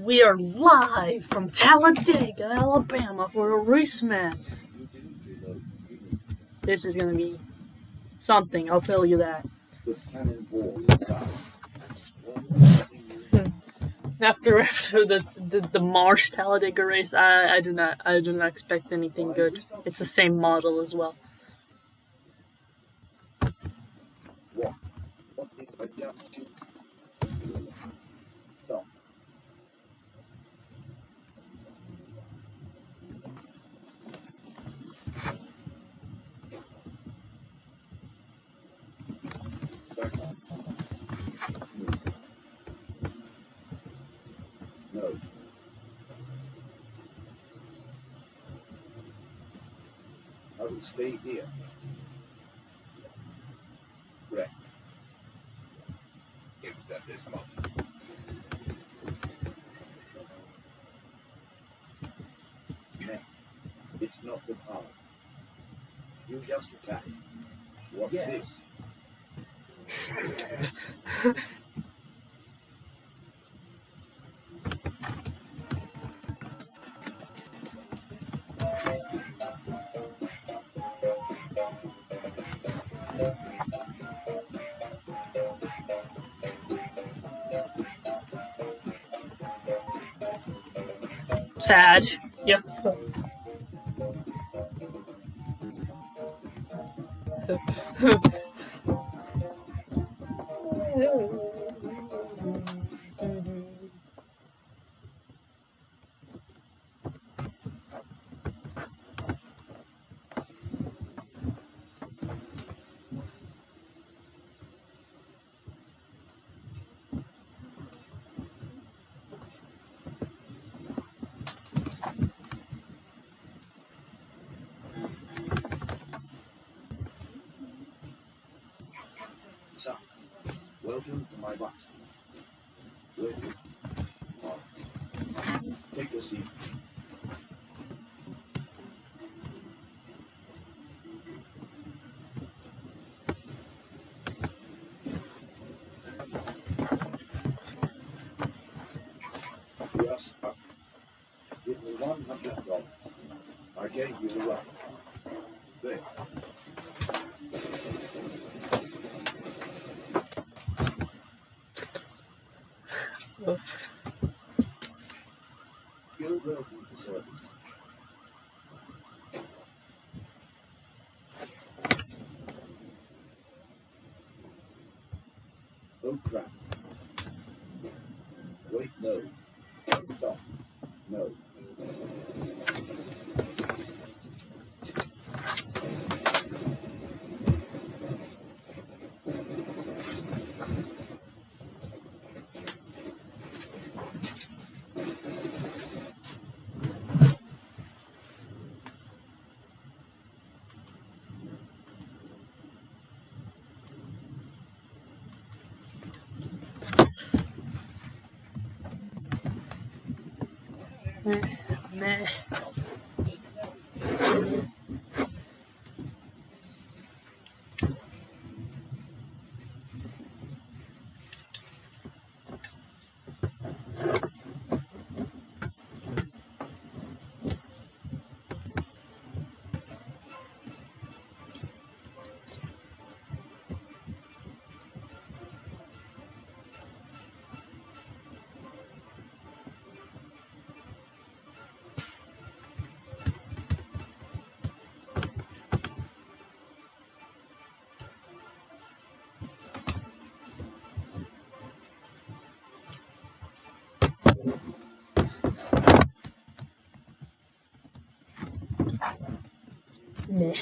We are live from Talladega, Alabama for a race match. This is gonna be something, I'll tell you that. After the March Talladega race, I do not expect anything good. It's the same model as well. No. I will stay here. Correct. It was at this moment. No. It's not the power. You just attack. What's this? Sad. Yep. Son, welcome to my box. Good. Take a seat. We are stuck. Give me $100. I gave you the right. There. You're welcome to service. Oh crap. Wait, no. Stop. No. Meh. Meh.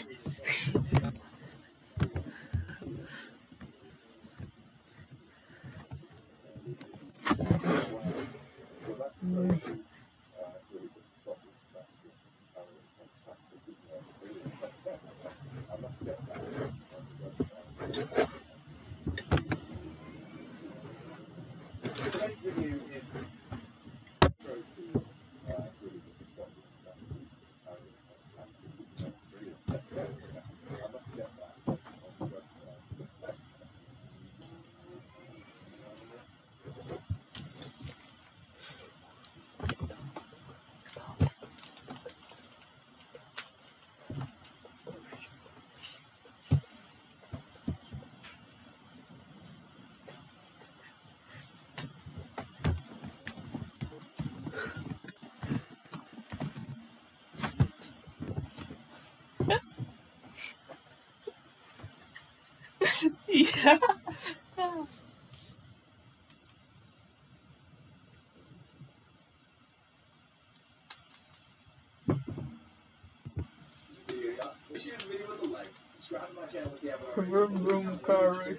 Subscribe to my channel if you haven't already. Vroom vroom curry.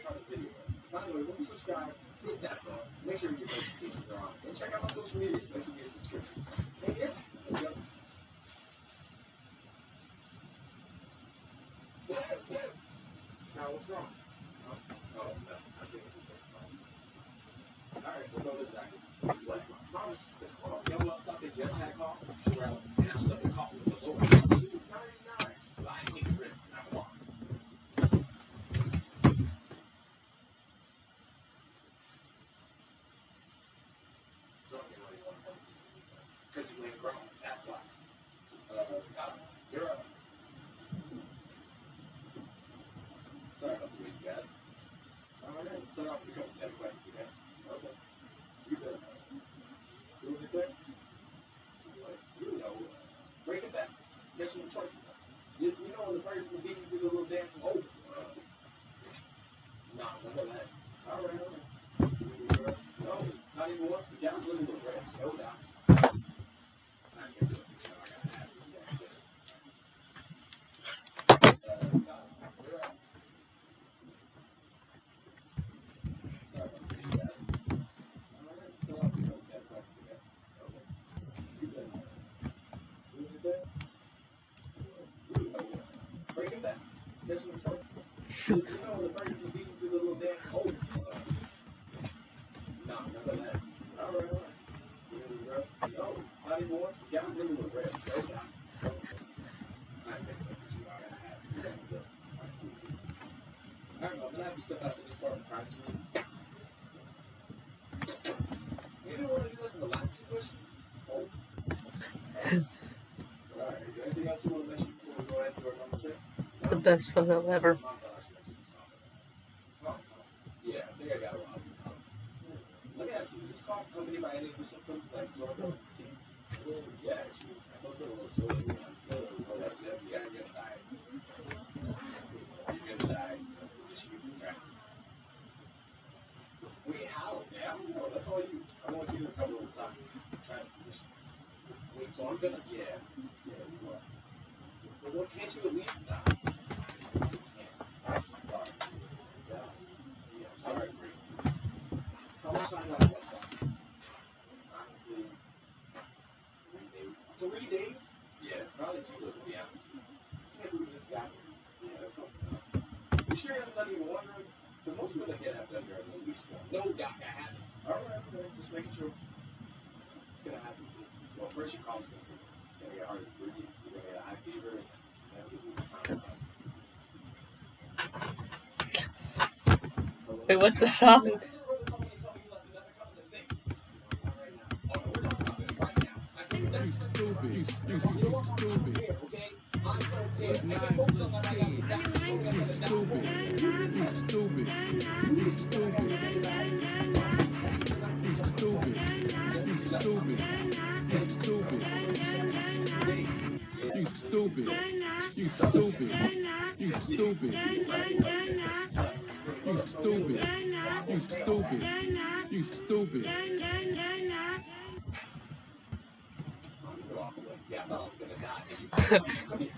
By the way, when you subscribe, hit that bell. Make sure your notifications are on. And check out my social media. Links will be in the description. And yeah, there we go. Now, what's wrong? Oh, no. I think it's just fine. Alright, we'll go to the doctor. What? Promise. Young love stopped at just had a call. Sure, and I stuck the call with the Lord. She was 99. But I ain't taking the risk. Not a lot. Because you ain't grown. That's why. You're up. Sorry about the way you got it. Alright, start off with a couple step questions again. Okay. You good? Doing it there? You know, break it back. Get some choices. You know when the person will beat you do the little dance from over. Nah, none of that. Alright. No, not anymore. You got a little bit of rest. No doubt. You know the person who beat you to the little dance from over. Nah, none of that. Alright. No, not anymore. You got a little bit of rest. No doubt. Alright, well, I'm gonna have to step out to this part of the price room. You don't want to do like a relaxing question? Oh. Alright, is there anything else you want to mention before we go ahead to our number check? The best photo ever. Yeah, I think I got it wrong. Let me ask you, is this cough accompanied by any of the symptoms like sore throat? Yeah, actually, I felt a little sore. Oh, that's it. Yeah, you're gonna die. You're gonna die. Wait, how? Yeah, I don't know. That's all you. I want you to recover over time. Try to condition. Wait, so I'm gonna. Yeah, you are. But what can't you at least die? I'm sorry. Yeah, I'm sorry, Greg. How much time do I have left? Honestly, 3 days. 3 days? Yeah, probably too little to be honest. Can't believe this guy. Yeah, that's something. You sure you haven't done any wondering? Because most people that get have done here at least one. No, doc, I haven't. Alright, just making sure. It's gonna happen. Well, first your call's gonna be. It's gonna get harder to breathe. You're gonna get a high fever. And that'll give you the time. Wait, what's the song? You stupid. You stupid. It's 9 plus 10. You stupid. You stupid. You stupid. You stupid. You stupid. You stupid. You stupid. You stupid. You stupid. You stupid. You stupid. You stupid. Yeah, I thought I was gonna die. Come here.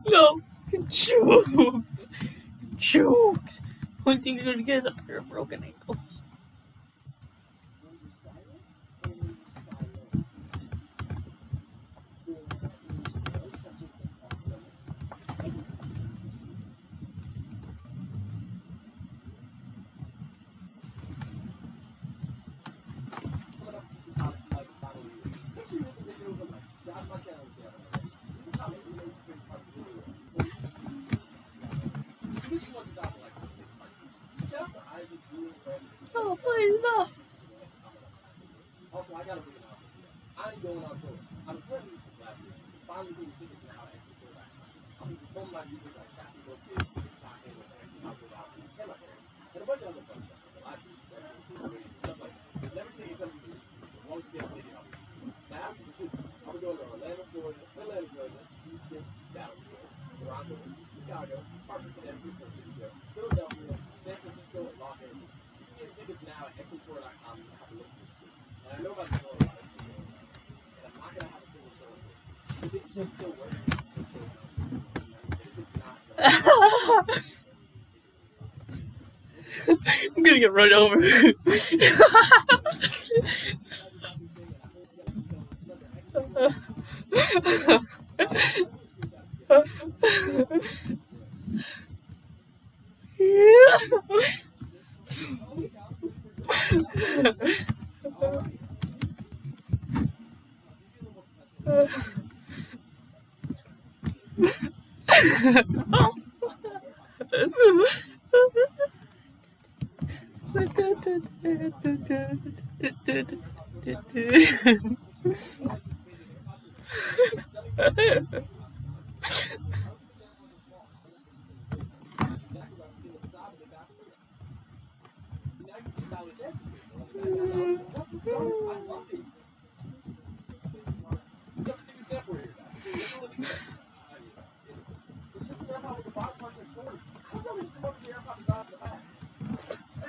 No, jokes, jokes. Only thing you're gonna get is a pair of broken ankles. No, please, no. Also, I gotta bring it up. I ain't going on tour. I'm currently last year. Finally getting tickets now at extra tour. I'm from my music like Happy Birthday, talking with Anthony Hopkins, and my parents, and a bunch of other fun stuff. Live music, stuff like that. Never take it something new. As long as you get played it up. Now, after the tour, I'm going to Atlanta, Florida, Atlanta, Georgia, Houston, Dallas, Toronto, Chicago, Hartford, Connecticut, for a city show, Philadelphia, San Francisco, and Los Angeles. You can get tickets now at exotour.com and have a look at this. And I know about the show a lot of people, and I'm not going to have a single show. Is it just still working? I'm gonna get run over.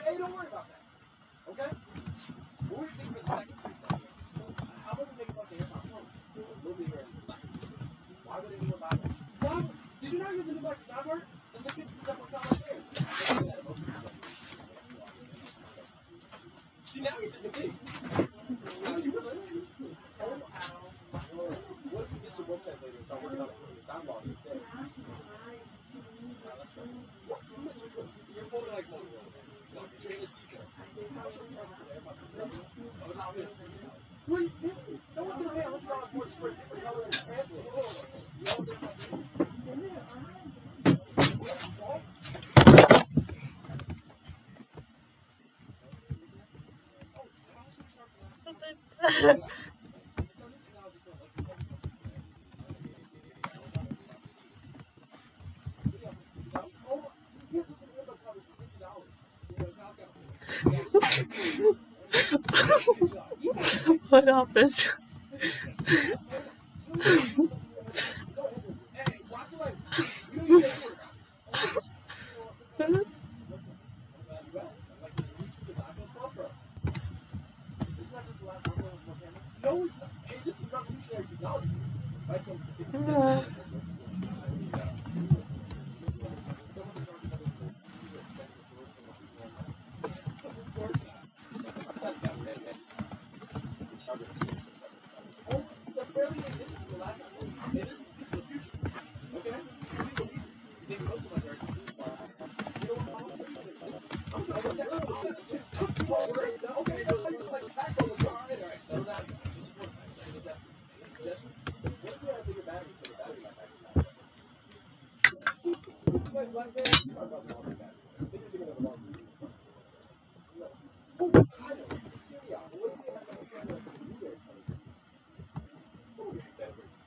Hey, don't worry about that. Okay? What were you thinking for the second three? How about we make a bunch of AirPods Pro? We'll be here in black. Why would anyone buy them? Why? Did you know you're the new black design bird? That's like 50% more time right there. See, now you're thinking big. Now you were learning. What if you get your book translator and start working on it for your sound volume instead? What? You're folding like one. Train a season. Wait, no one's gonna pay $100 more for a different color and pants. What office? No, it's not. Hey, this is revolutionary technology.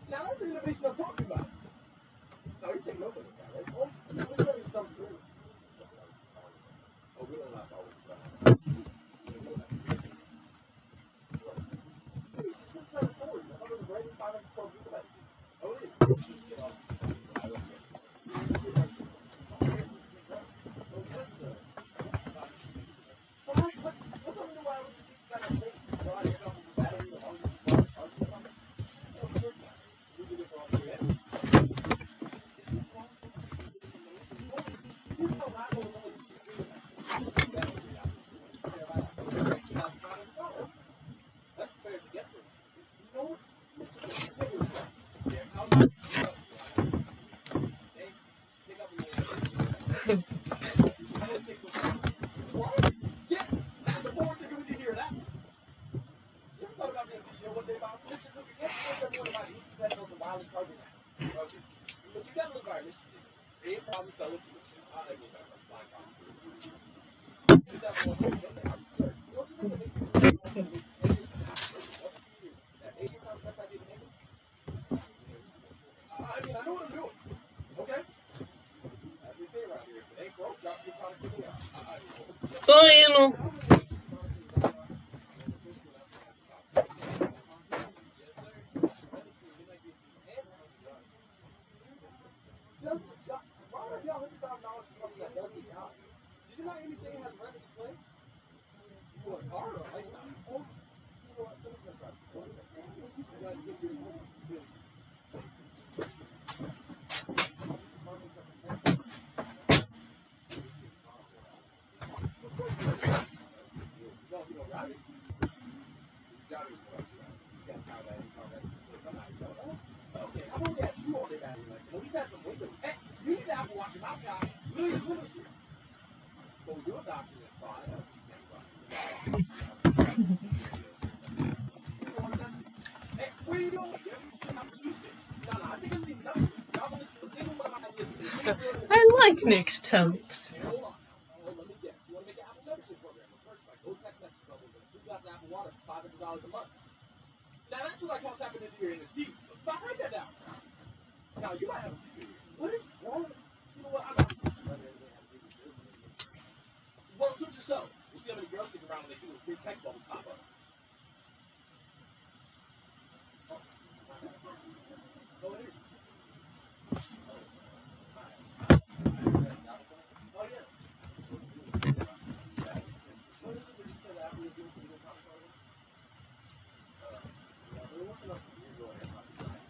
Now that's the innovation I'm talking about. Now you're taking notes on this guy, right? Oh, we're going to some through. Oh, we don't last always. Oh, it is. Get off. Problem solving solution. I like it. Bueno. Did you not hear me say it has rapid display? For a car or a lifestyle? Oh, you know what? Let me test drive. You guys get your Okay, I've only had 2 all day battery life. At least that's some windows. Hey, you need to Apple Watch your mouth, guy. Look at the windows here. Go with your doctor at 5. Hey, where you going? You haven't seen how Tuesday. No, I think I've seen enough. Y'all want to see a single one of my ideas. I like mixed temps. Hey, hold on. Let me guess. You want to make an Apple membership program with perks like no text message bubbles and 2 glasses of Apple water for $500 a month. Now that's what I call tapping into your inner Steve. Stop, write that down. Now you might have a future here. What is wrong? You know what? I'm not. Well, suit yourself. We'll see how many girls stick around when they see those free text bubbles pop up. Oh, go ahead. Oh, yeah. What is it that you said Apple was doing for the account program? They're working on some weird little AirPod designs.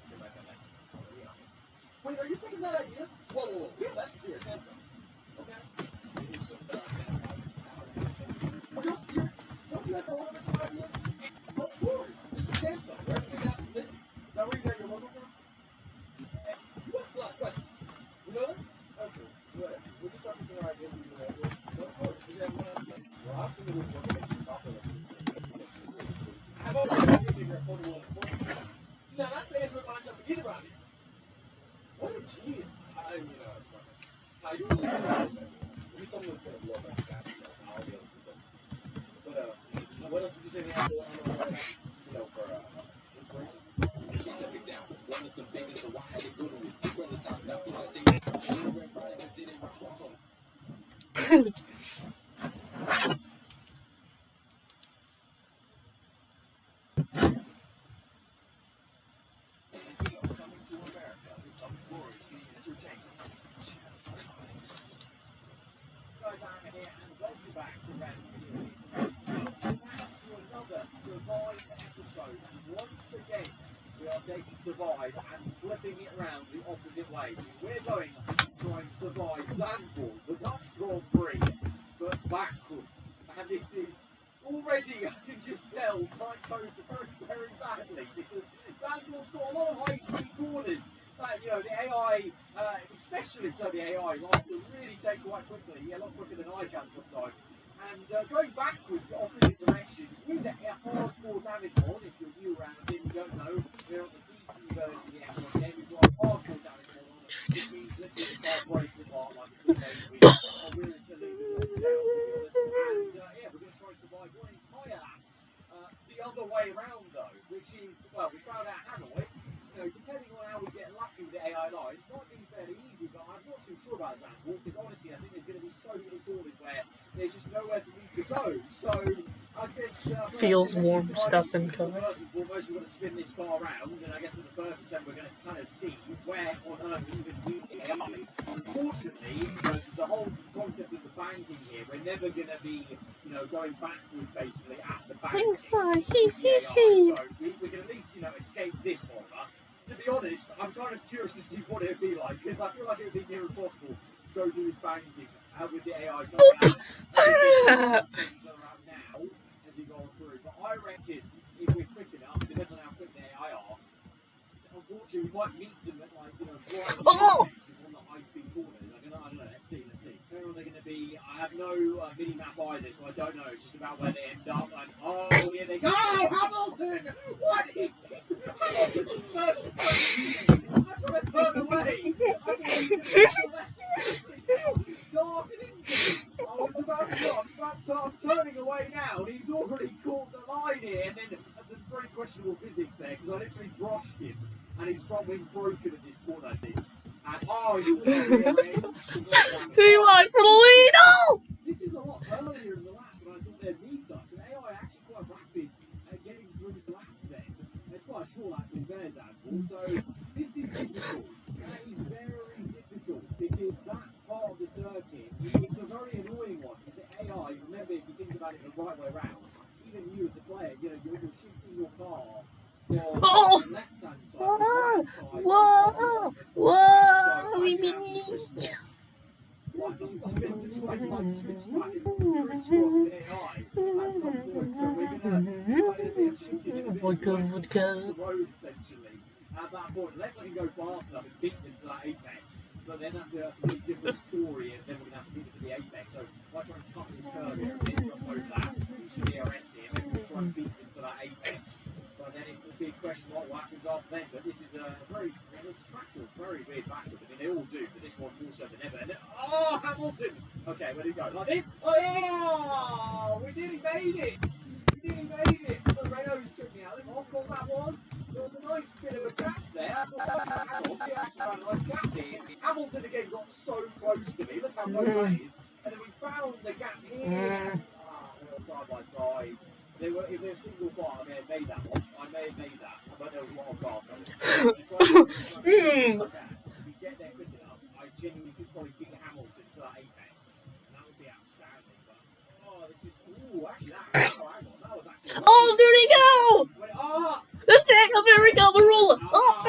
Wait, are you taking that idea? Whoa. We have that here at Samsung. Okay? Are you serious? Don't you guys know what I'm idea? Of course. This is Samsung. Where everything happens to listen. Is that where you got your logo from? Hey, you asked a lot of questions. You know that? Okay. Whatever. We're just talking to our ideas. Of course. We have one. Well, I was thinking we were going to make some software. I've always been a bigger photo on the phone. Now, that's the Android mindset we get around here. What a jeez. I mean, it's funny. How you really maybe someone's going to blow up that guy. I'll be able to do that. But, what else did you say we have on the for inspiration? Check it down. One of some big so why had to go to his big brother's house now. I think I did it right. Survive and flipping it around the opposite way. We're going to try and survive Zandvoort, the Dutch Grand Prix, but backwards. And this is already, I can just tell, might go very, very badly because Zandvoort's got a lot of high-speed corners. The AI, especially so the AI, like to really take quite quickly, a lot quicker than I can sometimes. And going backwards the opposite direction with a hardcore damage on, if you're new around and you don't know, we're on the PC version of the F1 game, we've got hardcore damage on, which means literally the car breaks apart like a big baby. We're willing to leave it all down, to be honest. And we're going to try and survive one entire lap. The other way around though, which is, well, we found out, haven't we? Depending on how we get lucky with the AI line, it might be fairly easy, but I'm not too sure about Zandvoort, because honestly, I think there's going to be so many corners where there's just nowhere for me to go. So, I guess... feels warm stuff in car. First and foremost, we're going to spin this car around, and I guess with the first attempt, we're going to kind of see where on earth even we AI. Unfortunately, the whole concept of the banking here, we're never going to be, going backwards, basically, at the bank. So, we can at least, escape this horror. To be honest, I'm kind of curious to see what it would be like, because I feel like it would be near impossible to go do this banking with the AI coming out. Now, as you go through. But I reckon, if we're quick enough, depends on how quick the AI are, unfortunately, we might meet them at, on the high-speed corners. I don't know, let's see. Where are they going to be? I have no mini-map either, so I don't know. It's just about where they end up. And, oh, here they go! Hamilton! What is it? Hamilton's first I'm trying to turn away! I'm turning away now, and he's already caught the line here. And then that's a very questionable physics there, because I literally brushed him, and his front wing's broken at this point, I think. And, do you like for the lead? Oh! This is a lot earlier in the it's a very annoying one because the AI, remember, if you think about it the right way around, even you as the player, you know, you're shifting your car from Oh! the left-hand side to the Whoa! right side. Whoa! Whoa! So I can actually crisscross. Like, I'm going to try and like switch back and crisscross the AI at some point. So we're going to play a bit of chicken and a bit of Vodka, right vodka. across the road, essentially. At that point, unless I can go fast enough and beat them to that apex, but then that's a completely different story, and then we're going to have to beat them to the apex. So if I try and cut this curve here and then jump over that, using the DRS here, maybe we'll try and beat them to that apex. But then it's a big question what happens after then. But this is a very, this track was very weird backwards. I mean, they all do, but this one more so than ever. And then, oh, Hamilton! Okay, where did he go? Like this? Oh, we nearly made it! We nearly made it! The Renaults took me out. How cool that was? There was a nice bit of a gap there. Hamilton, we actually found a nice gap here. Hamilton again got so close to me. Look how close that is. And then we found the gap here. Ah, they were side by side. They were, if they're a single bar, I may have made that one. I may have made that, but there was a lot of cars coming. If we get there quick enough, I genuinely could probably beat Hamilton to that apex. And that would be outstanding. But, oh, this is, ooh, actually, that was actually. Oh, there we go! Oh! The tackle, there we go, the roller. Oh,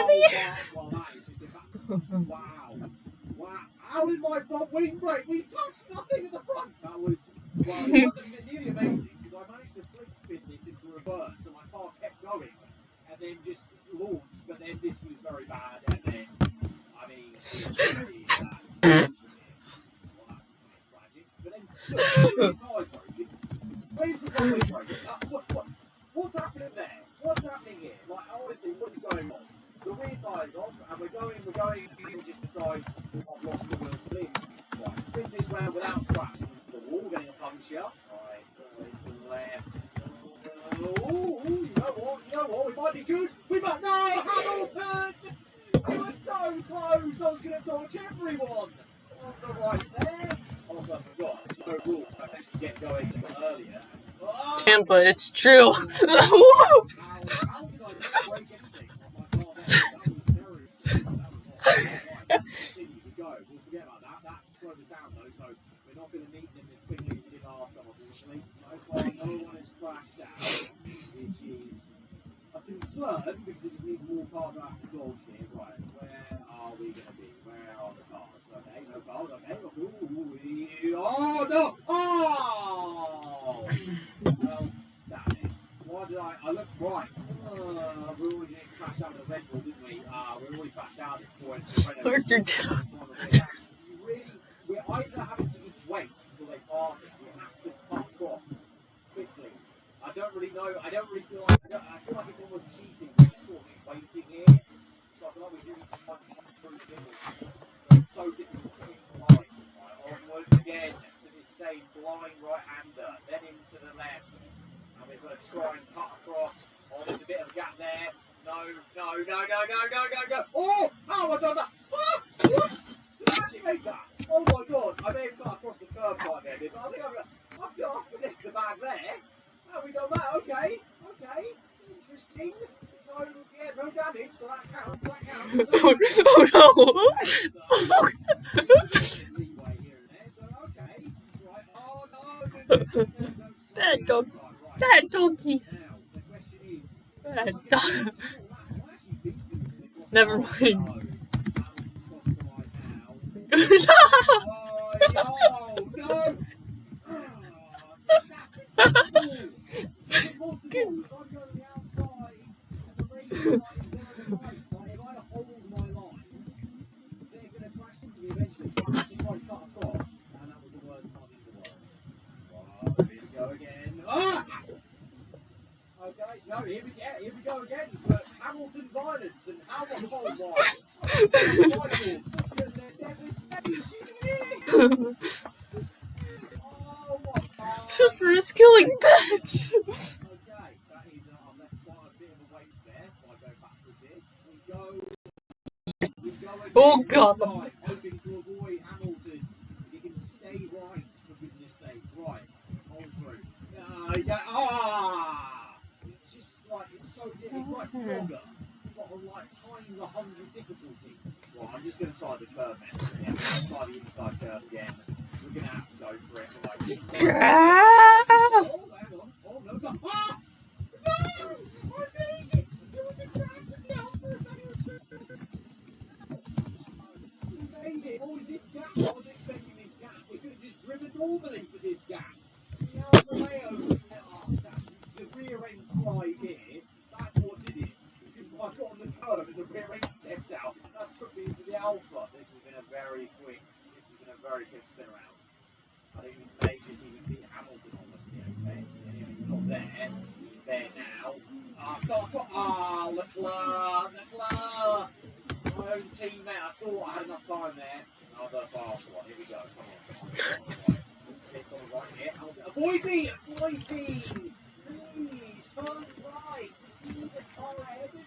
Well, that is just a fact. Wow. Wow. How did my front wing break? We touched nothing at the front. That was, well, it wasn't nearly amazing because I managed to flick spin this into reverse, so my car kept going and then just launched. But then this was very bad, and then, I mean, it's really bad. Well, that's tragic. But then, look, the tyre's broken. Where's the front wing broken? What's happening there? What's happening here? Like, honestly, what is going on? The rear tire's off, and we're going, and just decides I've lost the wheel to leave. Right, spin this round without crashing into the wall, getting a puncture. Right, to the left. Oh, you know what? We might be good. We might. No, Hamilton! You were so close. I was going to dodge everyone. On the right there. Also, I forgot. There's no rule. I actually get going a bit earlier. Oh! Tampa, it's true. How did I not break anything on my car there? That was very. That was right. Continue to go. We'll forget about that. That slowed us down though, so we're not going to meet them as quickly as we did last time, unfortunately. So far, no one has crashed out, which is a concern because it just means more cars are have to dodge here. Right, where are we going to be? Where are the cars? Okay, no cars. Okay. Ooh, oh no! Oh! Well, damn it. Why did I looked right. We already crashed out of the Red Bull, didn't we? We already crashed out at this point. We're either having to just wait until they pass it. We have to cut across quickly. I don't really know. I don't really feel like. I feel like it's almost cheating. We're just sort of waiting here. So I feel like we do need to punch through the It's so difficult to get right. Onwards again to this same blind right-hander, then into the left. And we're going to try and cut across. Oh, there's a bit of a gap there. No. Oh, how have I done that? Oh, what? Did I actually make that? Oh my god, I may have cut across the curb right there, but I think I've finessed the bag there. How have we done that? Okay. Interesting. No damage, so that counts. Oh no! Bad dog. Bad doggy. Bad dog. Never mind. Here we go again. But Hamilton violence and how much whole Super is killing pets. Okay, that is I've left quite a bit of a weight there. If I go backwards here, we go again. Oh god. Hoping to avoid Hamilton. He can stay right, for goodness sake. Right, hold through. It's just like it's like Frogger, but on like times 100 difficulty. Well, I'm just going to try the curve now. Yeah, I'm going to try the inside curve again. We're going for it for like 6 seconds. Yeah. Oh, hang on. Oh, no, no. Ah! No! I made it! There was a crack to the output. You made it. Oh, is this gap? I wasn't expecting this gap. We could have just driven normally for this gap. The Alfa Romeo, the rear end slide here, that's what did it. Because I got on the curb and the rear end stepped out. That took me into the Alpha. This has been a very quick spin around. I think we may just even beat Hamilton on this thing. He's not there. He's there now. Leclerc! My own teammate. I thought I had enough time there. Oh, the fast one. Here we go. Come on. Stick on the right here. Avoid me! Please! Turn right! See the car ahead of you!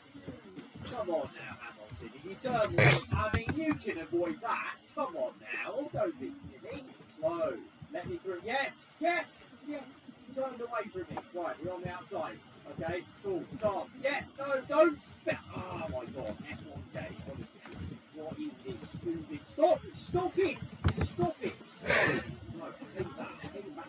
Come on now, Hamilton. If you turn left, I mean, you can avoid that. Come on now. Don't be silly. Slow. Let me through. Yes! You turned away from me. Right, we're on the outside. Okay, cool. Stop. Yeah, no, don't spit. Oh my god. F1 day. Honestly. What is this stupid? Stop it! Stop it! No, I hate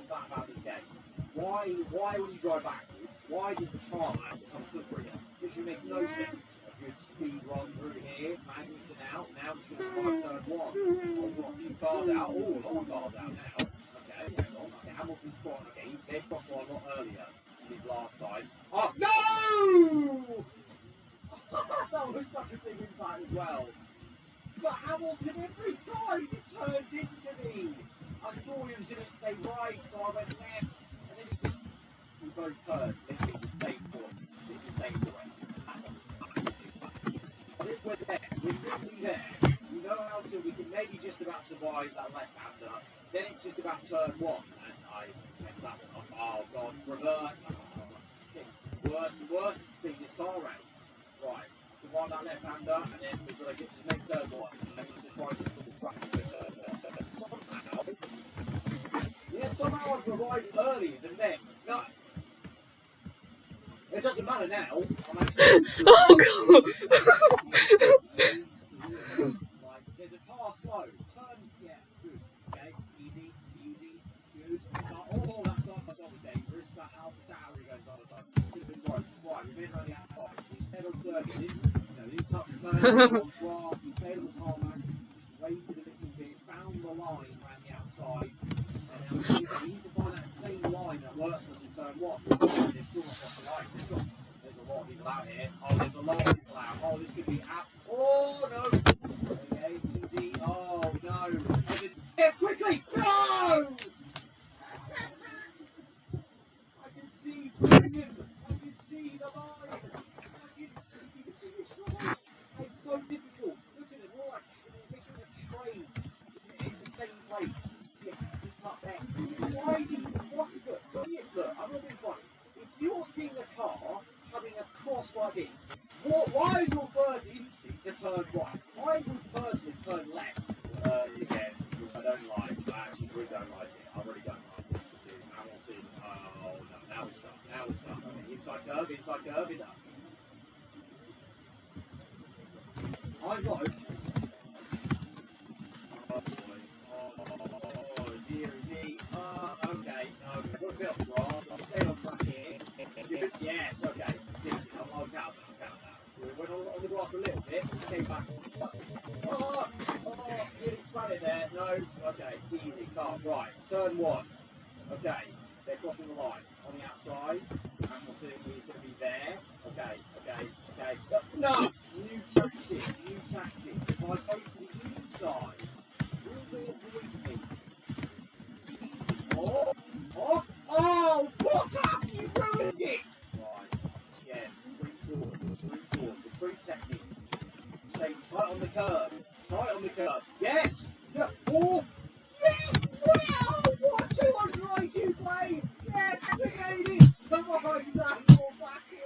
that about this game. Why when you drive backwards, why does the tarmac become slippery? Which makes no sense. A good speed run through here. Magnussen out. Now it's going to start turn one. Oh, we've got a few cars out. Oh, a lot of cars out now. Okay, hang on. Okay, Hamilton's gone. Okay, they crossed the line a lot earlier than his last time. Oh, no! That was such a big impact as well. But Hamilton every time just turns into me. I thought he was going to stay right, so I went left, and then we both turned, literally the same course, the same way. But if we're there, we're really there. We know how to, we can maybe just about survive that left-hander. Then it's just about turn one, and I messed that one up. Oh god, reverse. Worse and worse to speed this car around. Right. Survive that left-hander, and then we've got to get to make turn one. And it's just trying to put the track for turn one. Yeah, somehow I've arrived earlier than them. No. It doesn't matter now. I'm actually... Oh god. Like, there's a car slow. Turn, yeah, good. Okay, easy, good. Oh, that's off. That was dangerous. That Alpha Tauri goes on the side. Could have been right. Right, we've been around the outside. Instead of circuit, didn't touch the turn on grass. We stayed on the tarmac. Just waited a little bit. Found the line around the outside. And now we need to find that same line that works for us in turn one. There's still not got the line. There's a lot of people out here. Oh, there's a lot of people out. Oh, this could be out. Oh, no. Okay, easy. Oh, no. Yes, quickly. No! I can see through him. I can see the line. I can see the finish line. It's so difficult. Look at it. We're like literally a train in the same place. Yeah, he's not there. Why is he? Look, I'm not being funny. If you're seeing a car coming across like this, why is your first instinct to turn right? I would personally turn left. Again, which I don't like. I actually really don't like it. I really don't like it. Hamilton. Oh no, now we're stuck. Okay, inside curve. Is up. I know. Oh boy. Oh dear me. Okay. No, we're a bit off the grass. I'll stay on track here. Good. Yes. Okay. Decent. I'll count that. We went on the grass a little bit. Came back. You expand it there. No. Okay. Easy. Calm. Right. Turn one. Okay. They're crossing the line on the outside. Hamilton is going to be there. Okay. No! New tactic. If I go to the inside, will they avoid me? Oh! What have you ruined it? Right. Yeah. Brute forward. Brute technique. Stay tight on the curve. Yes! Yeah. Oh! Yes! Wow! What 200 IQ play! Yes! We made it! Come on, Zach! All back in.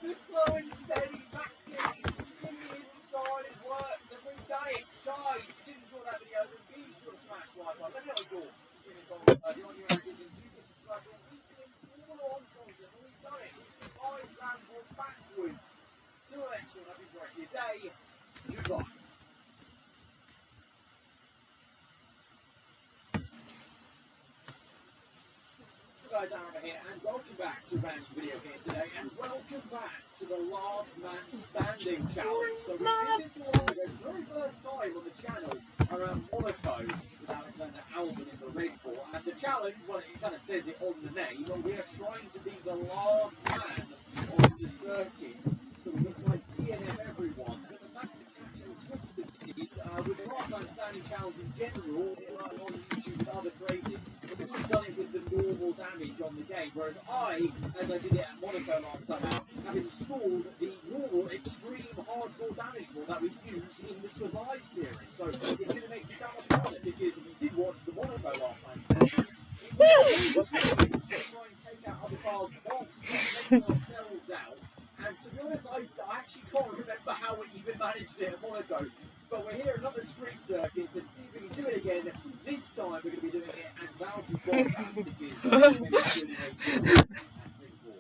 The slow and steady tactic in the inside has worked, and we've done it. Guys, if you did enjoy that video, then be sure to smash the like button. Let me know your thoughts. On your opinion, you can subscribe to all on content, and we've done it. We've survived Zandvoort backwards. Till the next one, have a good rest of your day. Goodbye. guys, Aaron here, and welcome back to Rand's video here today, and welcome back to the Last Man Standing challenge. So we did this one for the very first time on the channel around Monaco with Alexander Albon in the Red Bull, and the challenge, well, it kind of says it on the name, but we are trying to be the last man on the circuit. So we're going to try and DNF everyone, but that's the catch and twist of it is, with the Last Man Standing challenge in general, on YouTube and other creative, we've just done it with the normal damage on the game, whereas I, as I did it at Monaco last time out, have installed the normal extreme hardcore damage mod that we use in the Survive series. So it's going to make you that much harder, because if you did watch the Monaco last time, it was to try and take out other cars whilst taking ourselves out. And to be honest, I actually can't remember how we even managed it at Monaco. But we're here at another street circuit to see if we can do it again. This time we're going to be doing it as Valtteri Bottas, because we're doing a simple,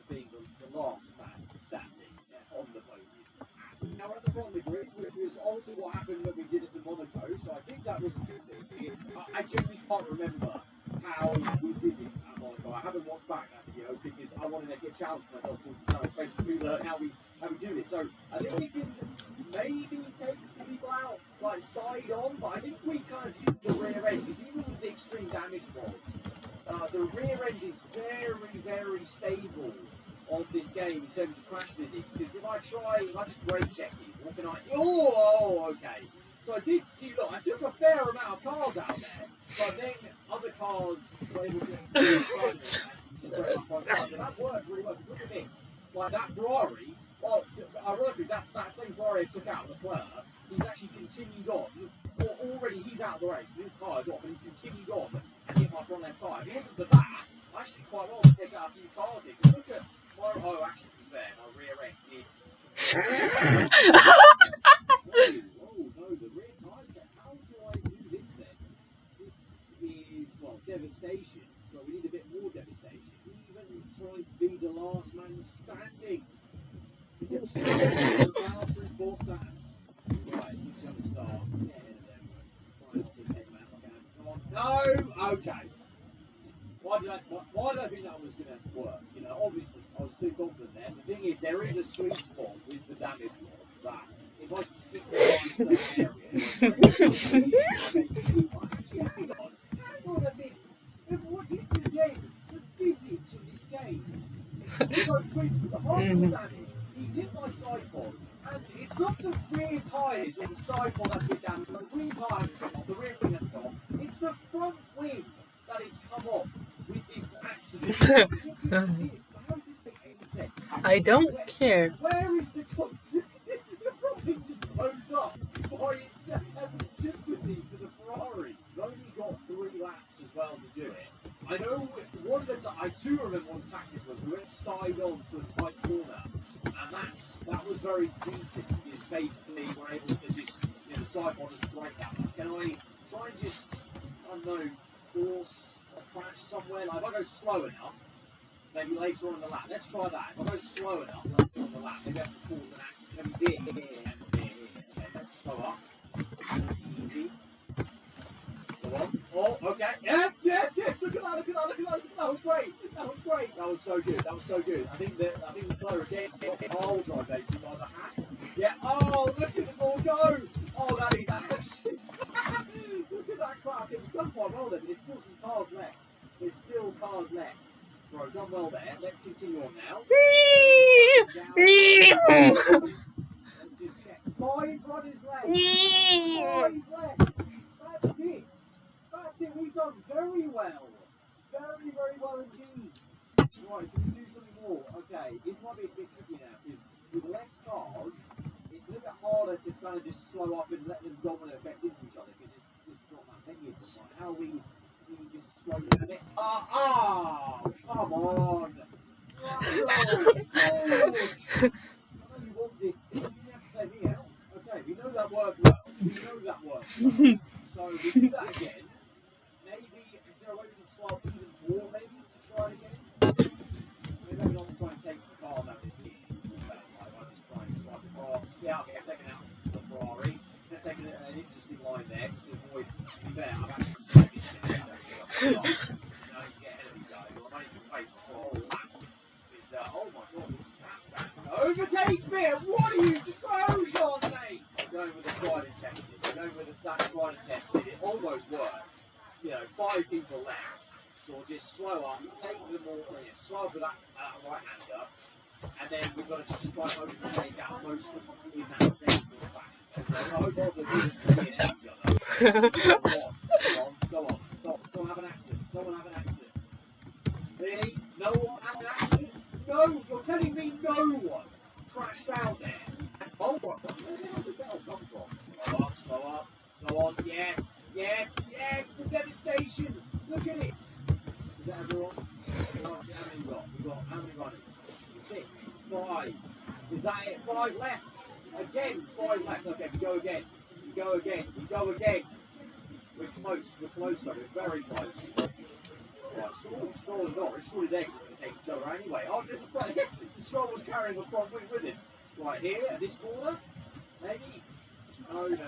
being the last man standing on the podium. Now we're at the front of the grid, which was also what happened when we did this in Monaco, so I think that was a good thing. I genuinely can't remember how we did it at Monaco. I haven't watched back that video because I wanted to get challenged myself to kind of basically learn how we do this. So I think we can maybe take some people out like side on, but I think we kind of use the rear end, because even with the extreme damage mods, the rear end is very, very stable on this game in terms of crash physics. Because if I just brake check it, what can I? Oh, okay. So I did see. Look, I took a fair amount of cars out there, but then other cars were able to. But that worked really well. Because look at this, like that Ferrari. Well, ironically, that same Ferrari I took out, Leclerc, he's actually continued on. Already he's out of the race, his tyre's off, and he's continued on and hit my front left tyre. If it wasn't for that, I actually quite well to take out a few cars here. Because look at my, actually to be fair, my rear end did. No, the rear tyre's there. How do I do this then? This is, well, devastation, but we need a bit more devastation. Even trying to be the last man standing. Is it Valtteri Bottas? Right, jump start. Yeah, there we go. Try not to take him out like that. Come on. No! Okay. Why did I think that was going to work? You know, obviously, I was too confident there. The thing is, there is a sweet spot with the damage mod that if I stick the line in certain area, hang on a minute. What is the game? The physics of this game is so quick with the hardcore damage. He's hit my side pod, and it's not the rear tyres or the side pod that's been damaged, but the rear tyre has come off, the rear wing has come off. It's the front wing that has come off with this accident. How does this make any sense? I don't care. Where is the concept? The front wing just blows up by itself. That's a sympathy for the Ferrari. We've only got 3 laps as well to do it. I know one of the I do remember one of the tactics was we went side on to a tight corner. And that was very decent, because basically we're able to just, you know, the side pod doesn't break that much. Can I try and just, I don't know, force a crash somewhere? Like if I go slow enough, maybe later on in the lap, let's try that. If I go slow enough later on in the lap, maybe I have to cause an accident. Maybe here. Okay, let's slow up. Easy. Go on. Oh, okay. Yes. Look at that. That was great. That was so good. I think the player again got the whole drive basically by the hat. Yeah. Oh, look at the ball go. Oh, that is actually. Look at that crack. It's done quite well there, but there's still some cars left. There's still cars left. Bro, done well there. Let's continue on now. Let's just check. 5 runners left. 5 left. That's it. We've done very well. Very, very well indeed. Right, can we do something more? Okay, this might be a bit tricky now, because with less cars, it's a little bit harder to kind of just slow up and let them dominate effect into each other, because it's just not that many of them. Right? How we just slow them a bit? Come on! I know you want this. You have to say me out. Okay, we know that works well. So we do that again. Maybe, is there a way we can slow up even more, maybe, to try it again? Maybe I'm not trying to take some cars out of this game. I might just try and swipe the cars. Yeah, okay, I've taken out the Ferrari. I've taken an interesting line there, just to avoid, to be fair, I've actually taken it out. Now I need to get ahead of you guys. I'm only going to wait Overtake me! What are you to throw, Sean, mate? I'm going with the tried and tested. I'm going with that tried and tested. It almost worked. You know, 5 people left. So we'll just slow up, take them all, slow up with that right hander, and then we've got to just try and overtake out most of them in that same sort of fashion. So I hope also doing each other. Go on. Someone have an accident. Really? No one had an accident? No, you're telling me no one crashed out there. Oh, where did the bell come from? Slow up. Yes. The devastation. Look at it. Is that everyone? How many we got? We've got how many runners? 6, 5. Is that it? 5 left. Again, 5 left. Okay, we go again. We're close though. We're very close. Right, Stroll and Norris, surely they're going to take each other anyway. Oh, there's a front. Stroll was carrying the front wing with him. Right here, at this corner. Maybe. No. Okay,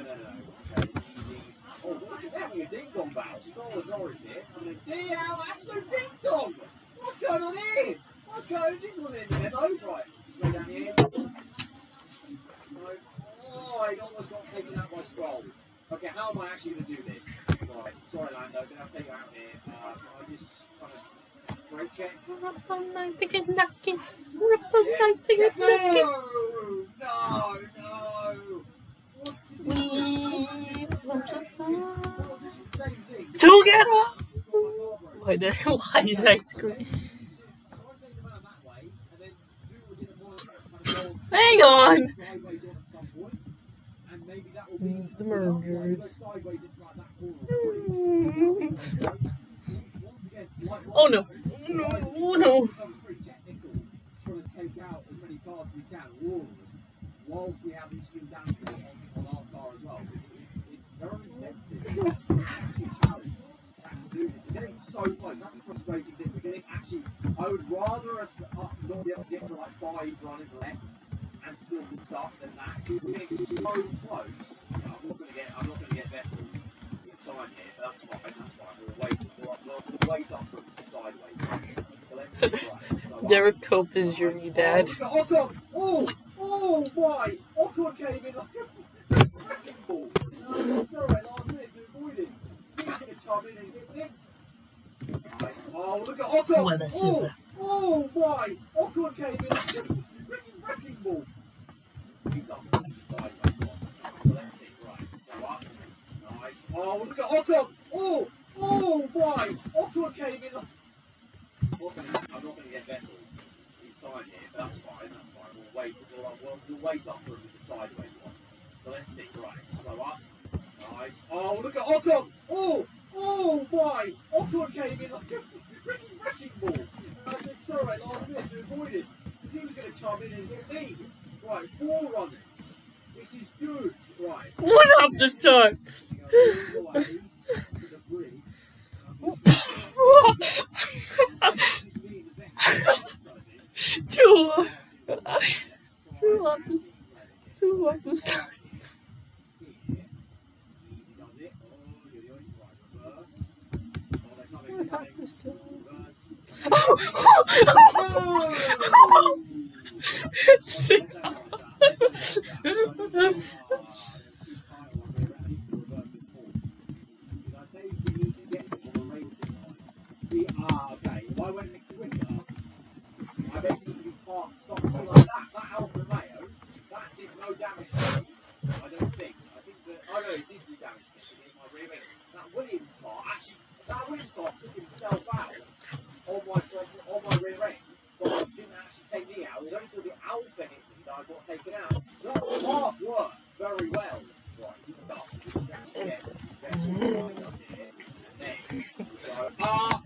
easy. Oh, look at that, a ding-dong battle. Stroll and Norris here. Absolute ding-dong! What's going on here? This wasn't in the memo. Right, straight down here. No. Oh, it almost got taken out by Stroll. Okay, how am I actually going to do this? Right, sorry Lando, I'm going to have to take you out here. I just kind of brake check. No! What's the Together! Why did I scream? Hang on! The mergers. Oh no! No! Trying to take out as many cars as we can, whilst we have these swing down on our car as well. It's very sensitive. It's actually a challenge to do this. We're getting so close. That's the frustrating thing. We're getting actually. I would rather us not be able to get to like 5 runners left and still be stuck than that. We're getting so close. I'm not going to get Vettel in time here, but that's fine. We'll wait up from the sideways. Derek Cope is your dad. Oh, why? Ocon came in like a wrecking ball. It's alright, last minute to avoid it. He's going to chub in and get in. Nice. Oh, look at Ocon. Oh, why? Ocon came in like a wrecking ball. He's up on the sideways one. Let's see, right. Go up. Nice. Oh, look at Ocon. Oh, why? Ocon came in like... I'm not going to get Vettel in time here, but that's fine. We'll wait up for him with the sideways one. So let's see, right. Slow up. Nice. Oh, look at Ocon. Oh, why? Ocon came in like a wrecking ball. It's alright, last minute to avoid it. Because he was going to come in and get me. Right, 4 runners. This is good. Right. What up this time? Two up this time. Okay. If I went quicker, I basically need to be parked something like that. That Alfa Romeo, that did no damage to me. I don't think. I think that. Oh no, it did do damage to me. It hit my rear end. That Williams car took himself out on my rear end, but it didn't actually take me out. It was only until the Alfa hit me that I got taken out. So that part worked very well. Right, he starts to get here, and then so oh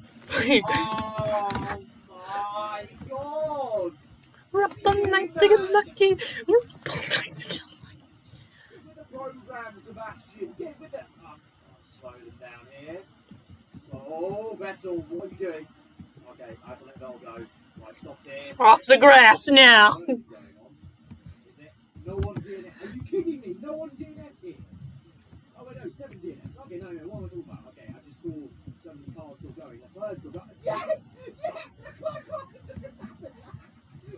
my god! We're up all night to get lucky. We're up all night to get lucky. Get with the program, Sebastian. Get with it. Slow them down here. So, Vettel, what are you doing? Okay, I have to let Bell go. Right, stop here. Off the grass now. What is going on? Is it? No one's in it. Are you kidding me? No one's in it here. Oh, wait, no, 7 DNFs. Okay, no, what am I talking about? Okay, I just saw so many cars still going. The first still going. Yes! Yes! The car did this happen!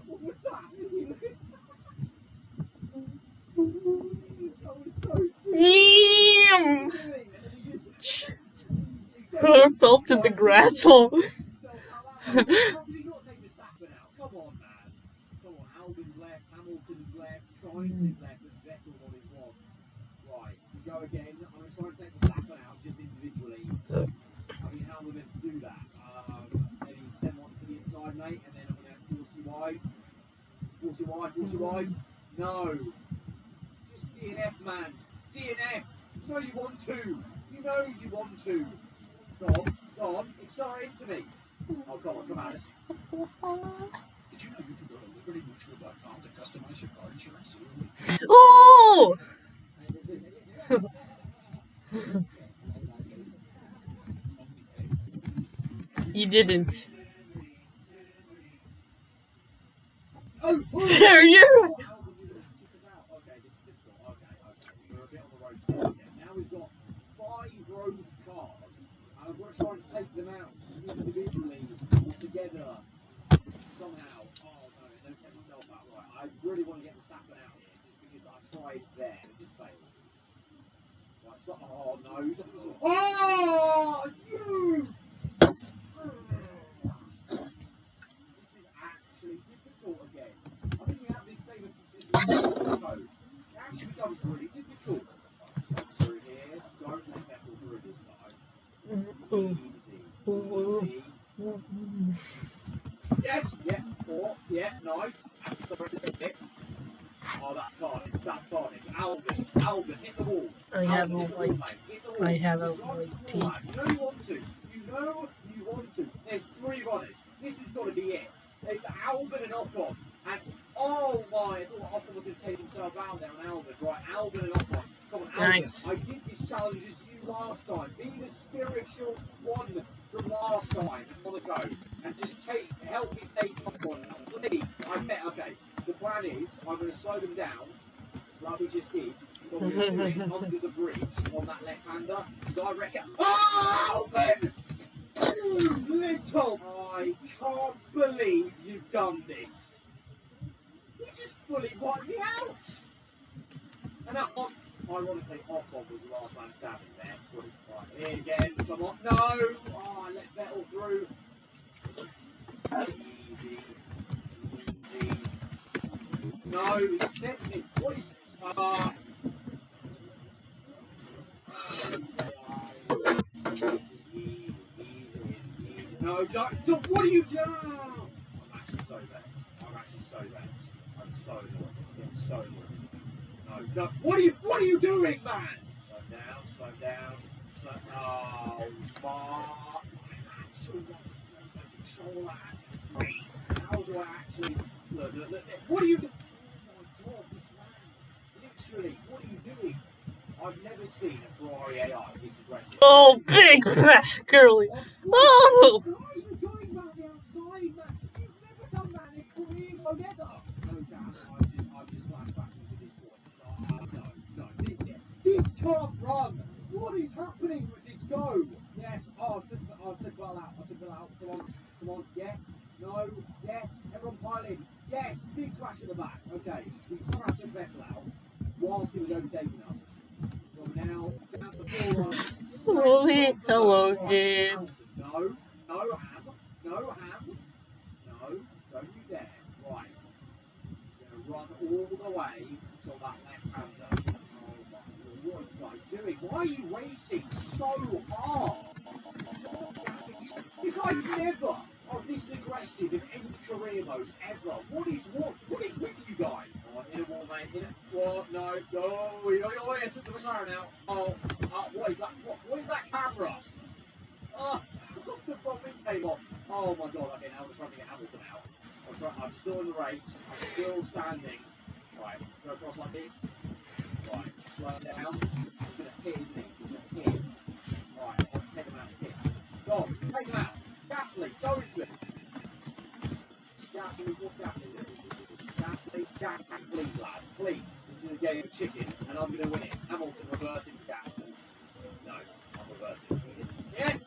What was Damn! Whoever fell to the grass hole. How did he not take the Stafford out? Come on, man. Come on, Albin's left, Hamilton's left, Sainz is left, and Vettel on his one. Right, we go again. I'm going to try and take the Stafford out just individually. I mean, how am I meant to do that? Maybe send one to the inside, mate, and then I'm going to force you wide. Force you wide, force you wide. No. Just DNF, man. DNF. You know you want to. You know you want to. Go on, accelerate into me. Oh, come on, come at us. Did you know you can go to libertymutual.com to customize your car insurance? Oh! You didn't. Dare you? Okay, this is difficult. Okay. We're a bit on the road here again. Now we've got 5 road cars, and I've got to try and take them out individually or together somehow. Oh no, I don't take myself out right. I really want to get the Stafford out here just because I tried there and it just failed. Right, so, oh no. Oh, you! This is actually difficult again. I think we have this same code. It actually becomes really difficult. Through here, don't let Vettel through this time. Easy. Yes, yeah, 4, yeah, nice. Six. Oh, that's carnage. That's carnage. Albin, hit the wall. I have Albin, a hit the wall, white. mate. Hit the wall. I have a Just drive white to the wall, lad. You know you want to. You know you want to. There's 3 runners. This has got to be it. It's Albin and Ocon. And oh my, I thought Ocon was going to take himself out there on Albin. Right, Albin and Ocon. Come on, Albin. Nice. I did this challenge as you last time. Be the spiritual one from last time on the go. And just help me take Ocon. Please. I bet, okay. The plan is, I'm going to slow them down, like we just did. But we're going to do it under the bridge on that left-hander. Because I reckon... Oh, Albin! You little... I can't believe you've done this. You just fully wiped me out. And that one, ironically, Ocon was the last man standing there. Right, here again, come on. No! Oh, I let Vettel through. Easy. No, he sent me. What is... Easy. No, don't. What are you doing? I'm actually so vexed. I'm so annoyed. No. What are you doing, man? Slow down. Oh, fuck. I'm actually want to control that. How do I actually... Look. What are you doing? Oh, my God, this man. Literally, what are you doing? I've never seen a Ferrari AI this aggressive. Oh, big fat girly. Oh! What are you doing back the outside, man? You've never done that in Korea together. No, Dan, I've just flashed back into this one. No. This can't run. What is happening with this go? Yes. Oh, I took well out. Come on. Yes. No. Yes. Everyone piling. Yes. Big crash at the back. Okay. We somehow took Vettel out whilst he was overtaking us. So now down to the forward. Holy hello game. No, Ham. No, don't you dare. Right. We're going to run all the way until that left-hander. Oh my God, what are you guys doing? Why are you racing so hard? You guys never are this aggressive in any career mode ever. What is with you guys? Oh, in a wall, mate. What? No. Oh, I took the McLaren out. Oh, what is that? What is that camera? Oh, the bombing came off. Oh my God. Okay, now we're trying to get Hamilton out. I'm still in the race. I'm still standing. Right, go across like this. Right, slow down. He's going to hit, isn't he? He's going to hit. Right, let's take him out of hits. Go on, take him out. Gasly, go into it. Gasly, what's Gasly doing? Gasly, please, lad, please. This is a game of chicken, and I'm going to win it. Hamilton reversing Gasly. No, I'm reversing. Yes!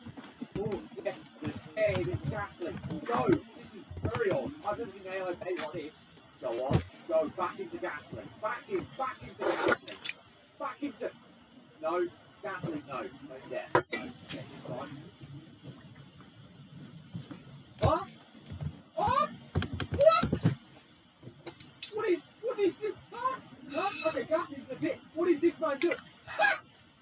Oh, yes, the scared, it's Gasly. Go! This is very odd. I've never seen an AI play like this. Go on, go back into Gasly. Back into Gasly. Back into... No. Gasly, no. Yeah. No. Yeah, this time. What? What? What? What is this? Huh? Huh? Okay, Gasly's in the pit. What is this man doing? Ha!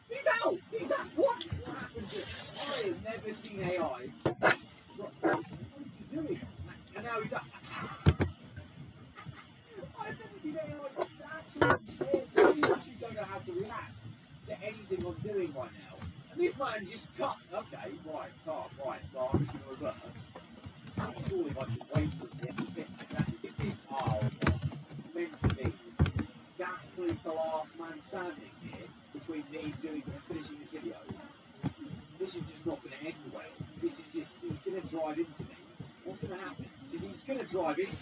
He's out! He's out! What? What happened to I have never seen AI. What is he doing? And now he's out. I've never seen AI actually don't know how to react to anything I'm doing right now. And this man just cut. Okay, right, car, right, car, I'm just going to reverse. Surely I can wait for the end of it. This is meant to be. Gasly's the last man standing here between me doing and finishing this video. This is just not going to end well. This is just, he's going to drive into me. What's going to happen is he's going to drive into me.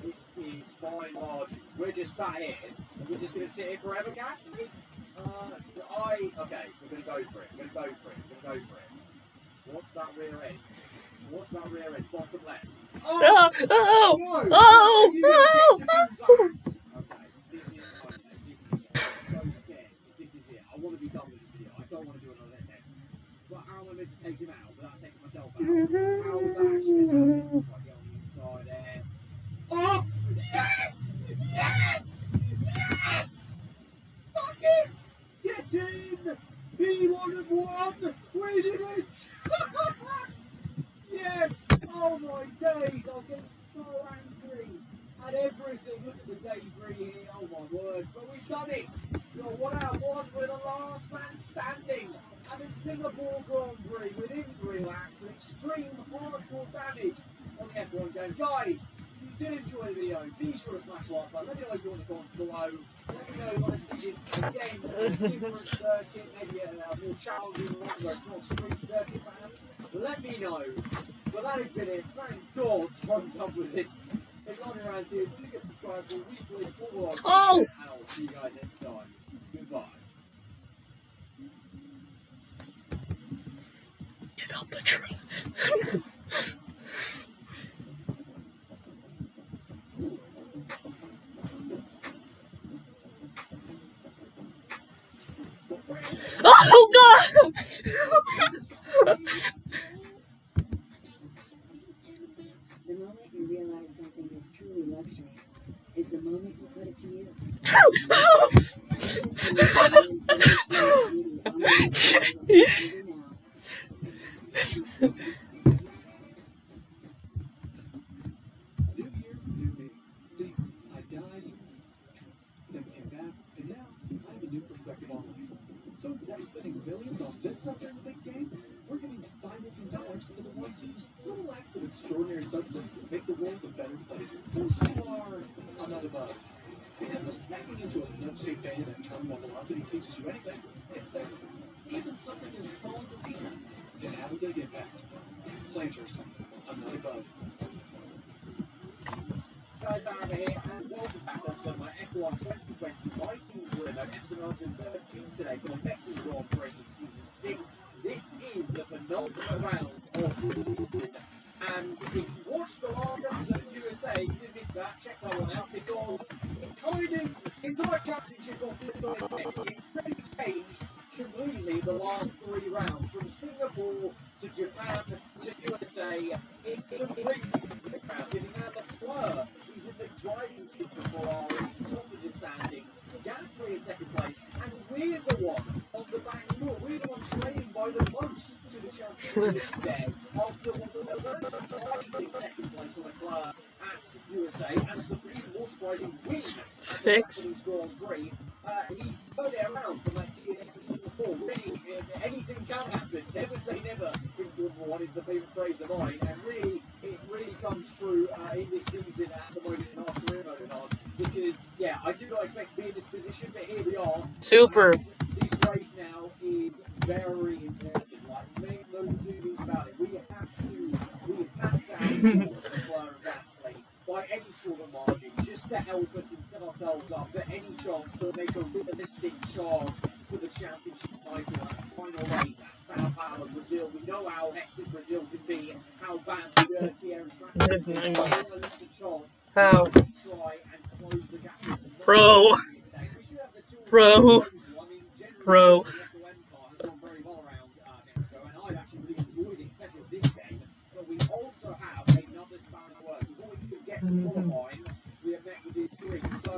This is fine margins. We're just sat here and we're just going to sit here forever, Gasly? Okay, we're going to go for it. We're going to go for it. We're going to go for it. What's that rear end? What's that rear end? Bottom left. Oh! Oh! No! Oh! You didn't get to do that. Okay, this is so scared. This is it. I want to be done with this video. I don't want to do another attempt. But how am I meant to take him out without taking myself out? How is that actually going to happen? Right, get on the inside there. Oh! Yes! Yes! Yes! Fuck it! Get in! P1-1! We did it! Yes! Oh my days! I was getting so angry at everything. Look at the debris here. Oh my word. But we've done it! You're 1 out 1. We're the last man standing at the Singapore Grand Prix within 3 laps with extreme hardcore damage on the F1 game. Guys, if you did enjoy the video, be sure to smash the like button. Let me know if you want to comment below. Let me know if you want to see this again on a different circuit, maybe a more challenging one where it's not street circuit, perhaps. Let me know. But that has been it. Thank God I'm done with this. If you're on around here, do get subscribed for weekly follow-up. Oh! And I'll see you guys next time. Goodbye. Get out the truck. Oh God! The moment you realize something is truly luxury is the moment you put it to use. New year, new me. See, I died, then came back, and now I have a new perspective on life. So instead of spending millions on this stuff during the big game, we're giving $5 million to the ones whose little acts of extraordinary substance make the world a better place. Those who are not above. Because if smacking into a nut-shaped band at terminal velocity teaches you anything, it's that even something as small as a peanut can have a big impact. Planters, I'm not above. Guys, over here, and welcome back to my F1 2020. My team's winner, episode 13 today for the Mexican Grand Prix in Season 6. This is the penultimate round of the season. And if you watched the last episode of USA, you didn't miss that, check that one out, because including the entire championship of this it's pretty changed completely the last 3 rounds, from Singapore to Japan to USA. It's completely different round. Giving out the Fleur, he's in the driving seat for Ferrari, top of the standings. Gasly in second place, and we're the one on the back foot. We're the one trailing by the most to the championship there after what was a very surprising second place for Leclerc at USA, and a even more surprising win at the Japanese Grand Prix. He's turned it around from that DNF before. Really, anything can happen. Never say never in Formula 1 is the favourite phrase of mine, and really, it really comes true in this season at the moment in our career mode in ours. Because, yeah, I do not expect to be in this position, but here we are. Super. This race now is very important. Like, make no two means about it. We have to have Leclerc and Gasly by any sort of margin, just to help us and set ourselves up for any chance to make a realistic charge for the championship title at the final race at Sao Paulo, Brazil. We know how hectic Bresil can be, how bad the dirty air track is. We want a chance How? Try and close the gap with some Pro. we should have the tools Pro. at our disposal. I mean, generally, Pro. the FOM car has gone very well around Mexico, and I've actually really enjoyed it, especially this game. But we also have another span of work. Before we even get to qualifying, we have met with this green. So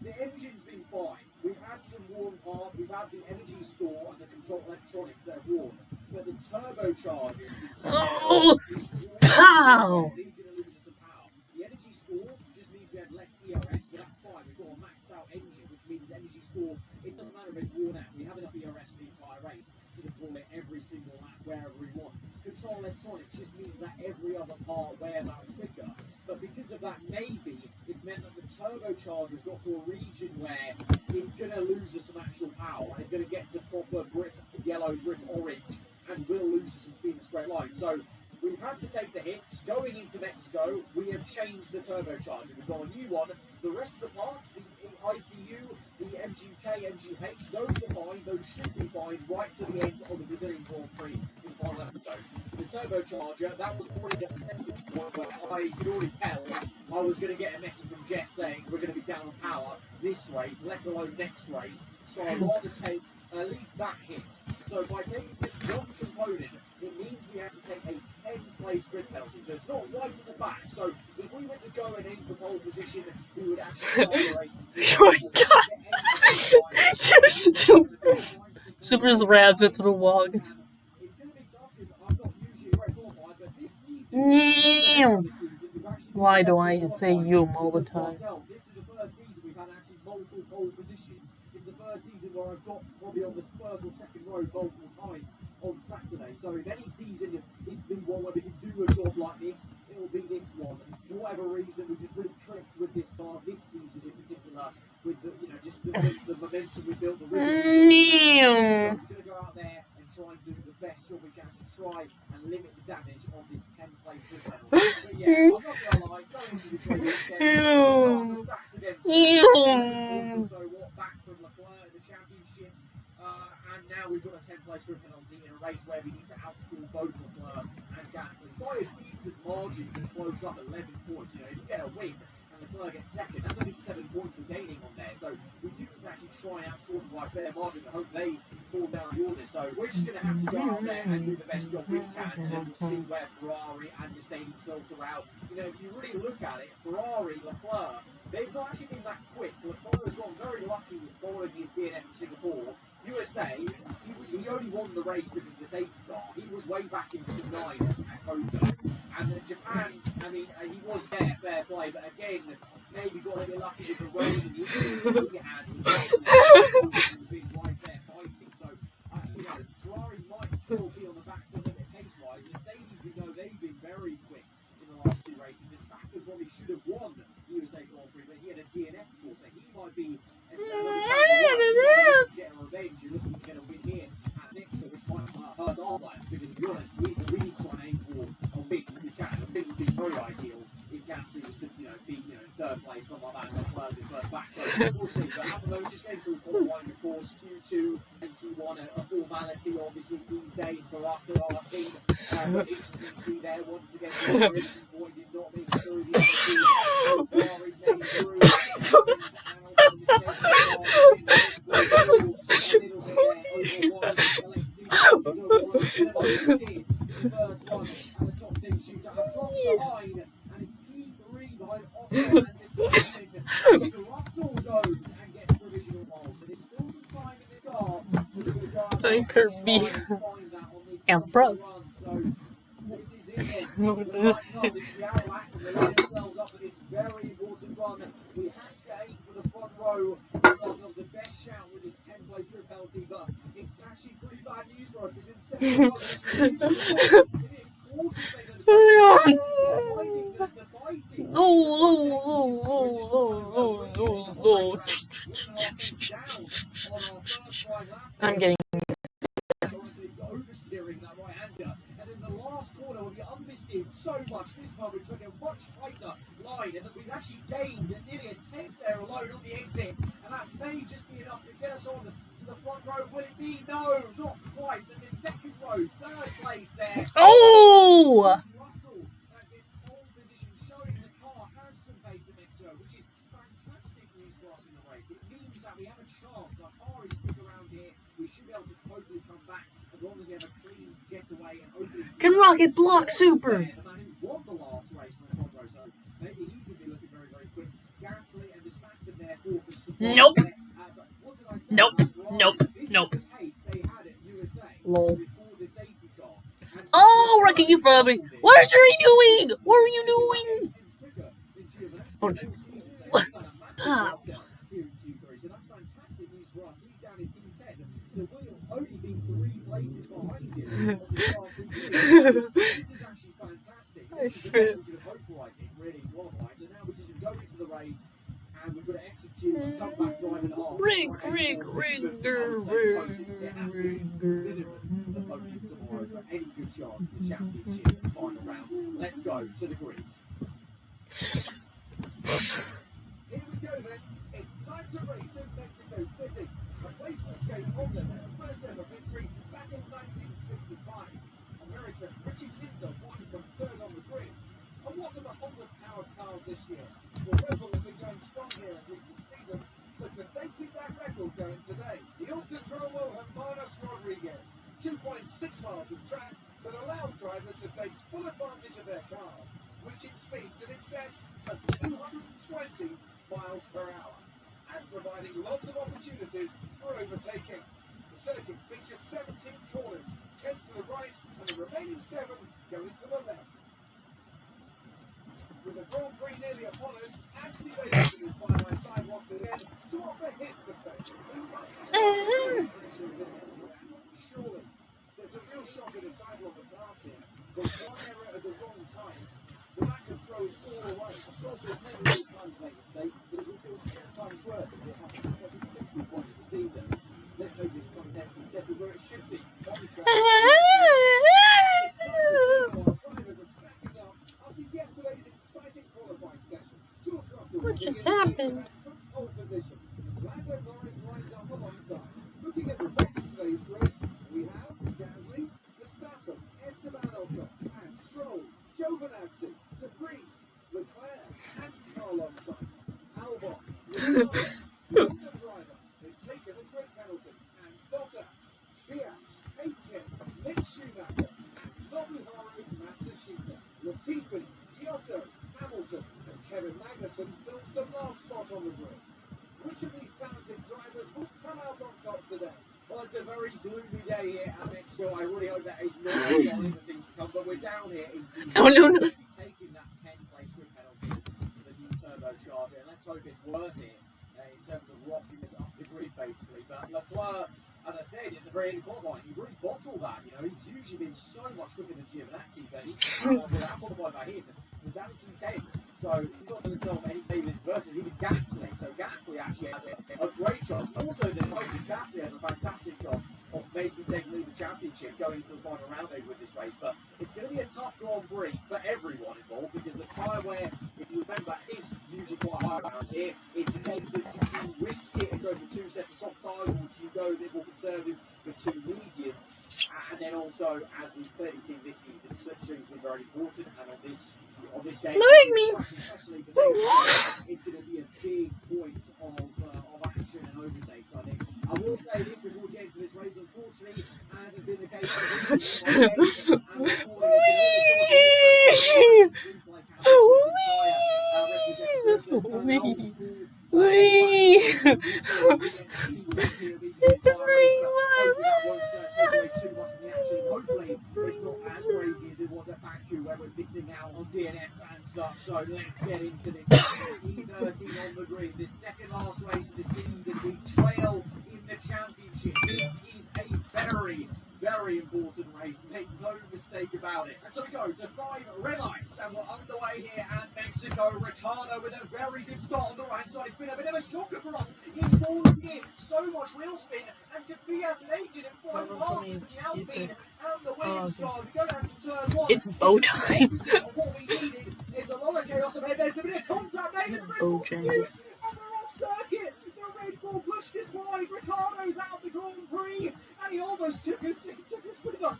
the engine's been fine. We've had some worn parts. We've had the energy store and the control electronics that have worn. But the turbocharger is Oh! Pow! He's going to lose some power. The energy store just means we have less ERS, but that's fine. We've got a maxed out engine, which means energy store, it doesn't matter if it's worn out. We have enough ERS for the entire race to deploy it every single lap wherever we want. Control electronics just means that every other part wears out quicker. But because of that, maybe it's meant that the turbocharger's got to a region where it's going to lose us some actual power. It's going to get to proper brick yellow, brick orange, and will lose some speed in a straight line. So we've had to take the hits. Going into Mexico, we have changed the turbocharger. We've got a new one. The rest of the parts, the ICU, the MGK, MGH, those are fine. Those should be fine right to the end of the Brazilian Grand Prix in the final episode. The turbocharger, that was already at the second point where I could already tell I was going to get a message from Jeff saying we're going to be down on power this race, let alone next race. So I'd rather take at least that hit. So by taking this one component, it means we have to take a 10-place grid penalty. So it's not right at the back. So if we were to go and aim for pole position, we would actually start the race. Oh my god! Super's rabbit to the wall. It's going to be tough because I'm not usually very qualified, but this season, Why do I say you all the time? This is the first season we've had actually multiple pole positions. It's the first season where I've got probably on the first or second row multiple times on Saturday. So if any season it's been one where we can do a job like this, it will be this one. For whatever reason, we just really clicked with this car this season in particular, with the just the momentum we built, the rhythm. So we're going to go out there and try and do the best job we can to try and limit the damage on this 10-place grid penalty. But yeah, I'm not going to lie, going into this race again, stacked against also what back from Leclerc in the championship, and now we've got a 10-place grid penalty in a race where we need to outscore both Leclerc and Gasly by a decent margin to close up 11 points. You know, if you get a win and Leclerc gets second, that's only 7 points we're gaining on there. So we do need to actually try and outscore them by a fair margin to hope they fall down the order. So we're just going to have to go out there and do the best job we can, and then we'll see where Ferrari and Mercedes filter out. You know, if you really look at it, Ferrari, Leclerc, they've not actually been that quick. Leclerc has gotten very lucky with following his DNF in Singapore. USA, he only won the race because of the safety car. He was way back in Q9 at Kota. And Japan, I mean, he was there, fair play, but again, maybe got a bit lucky with the rain and the injury he had. He was being right there fighting. So, you know, Ferrari might still be on the back foot a bit pace-wise. Mercedes, we know they've been very quick in the last 2 races. Verstappen probably should have won the USA Grand Prix, but he had a DNF before, so he might be get a revenge. You're looking to get a win here at Mexico, which might hurt our lives, because to be honest, we need to try and aim for a win if we can. I think it would be very ideal if Gasly was to, be, third place, something like that, and Leclerc is first back. So we'll see. But at the moment, just going through qualifying, of course, Q2 and Q1 a formality, obviously, these days for us at our team. But interesting to see there once again, the Racing Boy did not make it through the Ferrari's made it through. Anchor B and Pro. Very important run. We had to aim for the front row because of the best shout with this 10-place grid penalty, but it's actually pretty bad news for us I'm getting oversteering that right-hander, and in the last corner when we understeered so much, this time we took a much tighter line, and that we've actually gained nearly a tenth there alone on the exit, and that may just be enough to get us on to the front row. Will it be? No, not quite, but the second row, third place there. Oh! Russell, that gets pole position, showing the car has some pace. which is fantastic news for us in the race. It means that we have a chance. Our car is quick around here. We should be able to hopefully come back as long as we have a clean getaway and hopefully. Can Rocket block Super? The man who won the last race on the Congo, so maybe he's going to be looking very, very quick. Gasly and Verstappen therefore can support. Nope. But what did I say? Nope. Nope. This Nope. is the pace they had at USA Lol. before the safety car. And Oh, Rocket, you followed me. What are you doing? What are you doing? Oh. Ah. So that's fantastic news for us. He's down in P10, so we'll only be 3 places behind him. This is actually fantastic. This is the best we could have hoped for, I think, really, qualifying. So now we're just going to go into the race and we've got to execute a comeback drive and a half. Rig. Any good chance for the championship final round. Let's go to the grid. Here we go then. It's time to race in Mexico City. A place which gave Honda their first ever victory back in 1965. American Richie Kinder won from third on the grid. And what are the Honda powered cars this year? Well, Red Bull have been going strong here in recent seasons, so can they keep that record going today? The Ultra-Turbo Hermanos Rodriguez. 2.6 miles of track that allows drivers to take full advantage of their cars, reaching speeds in excess of 220 miles per hour, and providing lots of opportunities for overtaking. The circuit features 17 corners, 10 to the right, and the remaining 7 going to the left. With the Grand Prix nearly upon us, Anthony Davis is by my side once again to offer his perspective. Surely, there's a real shot at the title of the cards here, but one error at the wrong time. The back of throws all away. Of course, there's never any time to make mistakes, but it will feel 10 times worse if it happens at such a critical point of the season. Let's hope this contest is settled where it should be. On the track. It's time to see how our drivers are stacking up after yesterday's exciting qualifying session. George Russell What just happened? pole position. Lando Norris lines up alongside. Looking at the rest of today's race, we have Gasly, Verstappen, Esteban Ocon, and Stroll, Giovinazzi, De Vries, Leclerc, and Carlos Sainz. Albon, Ricardo, Honda driver, they've taken a grid penalty, and Bottas, Fiat, Aitken, Mick Schumacher, Nobuharu Matsushita, Latifi, Giotto, Hamilton, and Kevin Magnussen fills the last spot on the grid. Which of these talented drivers will come out on top today? Well, it's a very gloomy day here at Mexico. I really hope that is not a sign of things to come, but we're down here in No. taking that 10-place grid penalty for the new turbocharger, and let's hope it's worth it in terms of rocking us up the grid, basically. But Leclerc, as I said, at the very end of qualifying, he really bottled that. You know, he's usually been so much quicker than Giovinazzi, but he's qualified by him. Was down to 10. So he's not going to tell any Davis versus even Gasly. So Gasly actually has a great job. Also, Gasly has a fantastic job of making them lead the championship going into the final round with this race. But it's going to be a tough Grand Prix for everyone involved because the tyre wear, if you remember, is usually quite high around here. It's a case that you risk it and go for 2 sets of soft tyres, or do you go a bit more conservative with 2 mediums? And then also, as we've clearly seen this season, switching is very important, and on this game, especially for next year, it's going to be a big point of action and overtake. So I think I will say this before we get into this race. Unfortunately, as has been the case hopefully it's not as crazy as it was at Baku where we're missing out on DNS and stuff. So let's get into this. E13 on the grid, the second last race of the season. We trail in the championship. This is a very, very important race. Make no mistake about it. And so we go to 5 red lights, and we're underway here at Mexico. Ricardo with a very good start on the right side. It's been a bit of a shocker for us in 4th gear. So much wheel spin, and Fiat and Aitken in 5 passes in the Alpine and the Williams car. We go down to turn 1. It's bow time. What we needed is a lot of chaos ahead. There's a bit of contact made, and the Red Bull and we're off circuit. The Red Bull pushed us wide. Ricardo's out the Grand Prix, and he almost took us with us.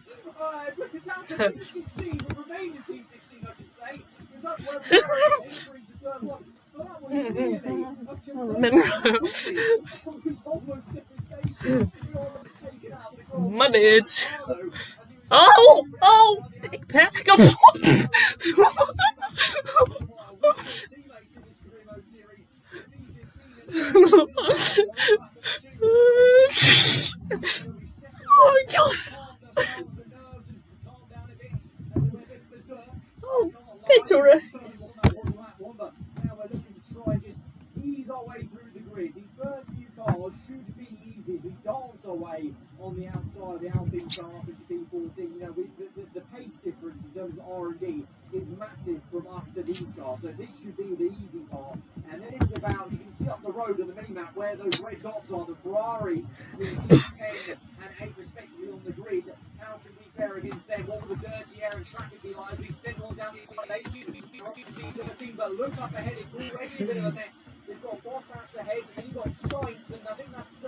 Looking down to P16, but remained in P16, I should say, because that's where we were entering to turn 1. But that was My bad. Oh, big pack of. Oh, yes. Oh, bitter. Now we're looking to try and just ease our way through the grid. These first few cars should be easy. We dance our way on the outside. The Alpine car up into P14. You know, the pace difference in terms of R&D is massive from us to these cars. So this should be the easy part. And then it's about, you can see up the road on the mini-map where those red dots are, the Ferraris with 10 and 8 respectively on the grid. How can we fare against them? What will the dirty air and traffic be like as we send on down the lane? The team, but look up ahead, it's already a bit of a mess. They've got Bottas ahead, and you've got Sainz, and I think that's,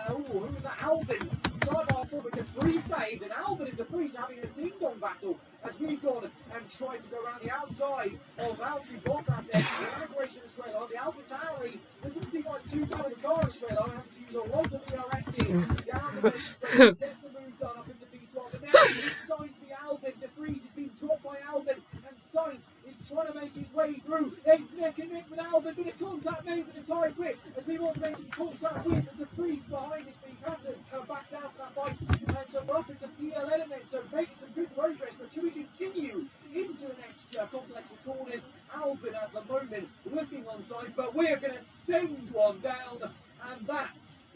who was that? Albin. Side by side with the Freeze days, and Albin and the Freeze having a ding-dong battle as we've gone and tried to go around the outside of Valtteri Bottas there. The operation is straight on. The Alpha Tauri doesn't seem like too bad of a car is straight on. Having to use a lot of DRS here. Down the bench straight, get the move done up into B12. And now it's Sainz v Albin. The Freeze has been dropped by Albin, and Sainz is trying to make his way through. He's neck and neck with Albin. Bit of contact made with the tyre grip as we want to make some contact with the Freeze behind us, but he's had to come back down for that fight. And so we're up into PL11 then, so make some good progress. But can we continue into the next complex of corners? Albin at the moment looking on side, but we're going to send one down, and that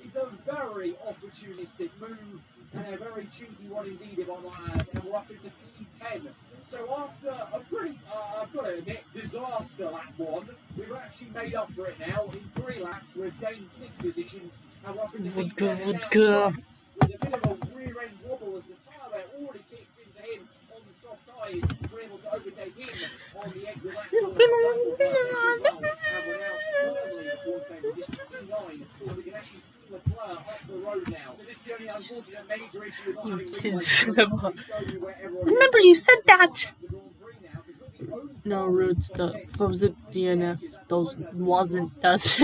is a very opportunistic move and a very cheeky one indeed, if I might add. And we're up into P10. So after a pretty, I've got to admit, disaster lap one, we've actually made up for it now. In 3 laps, we've gained 6 positions, and we're up into P10 now. With a bit of a rear end wobble as the tyre wear already kicks into him on the soft tyres. We're able to overtake him on the exit lap. And we're now firmly in the fourth place position, P9, so we can actually see Leclerc off the road now. So this is the only unfortunate major issue with not having replays. Remember, you said that. No road stuff. What was it? DNF. Those wasn't us.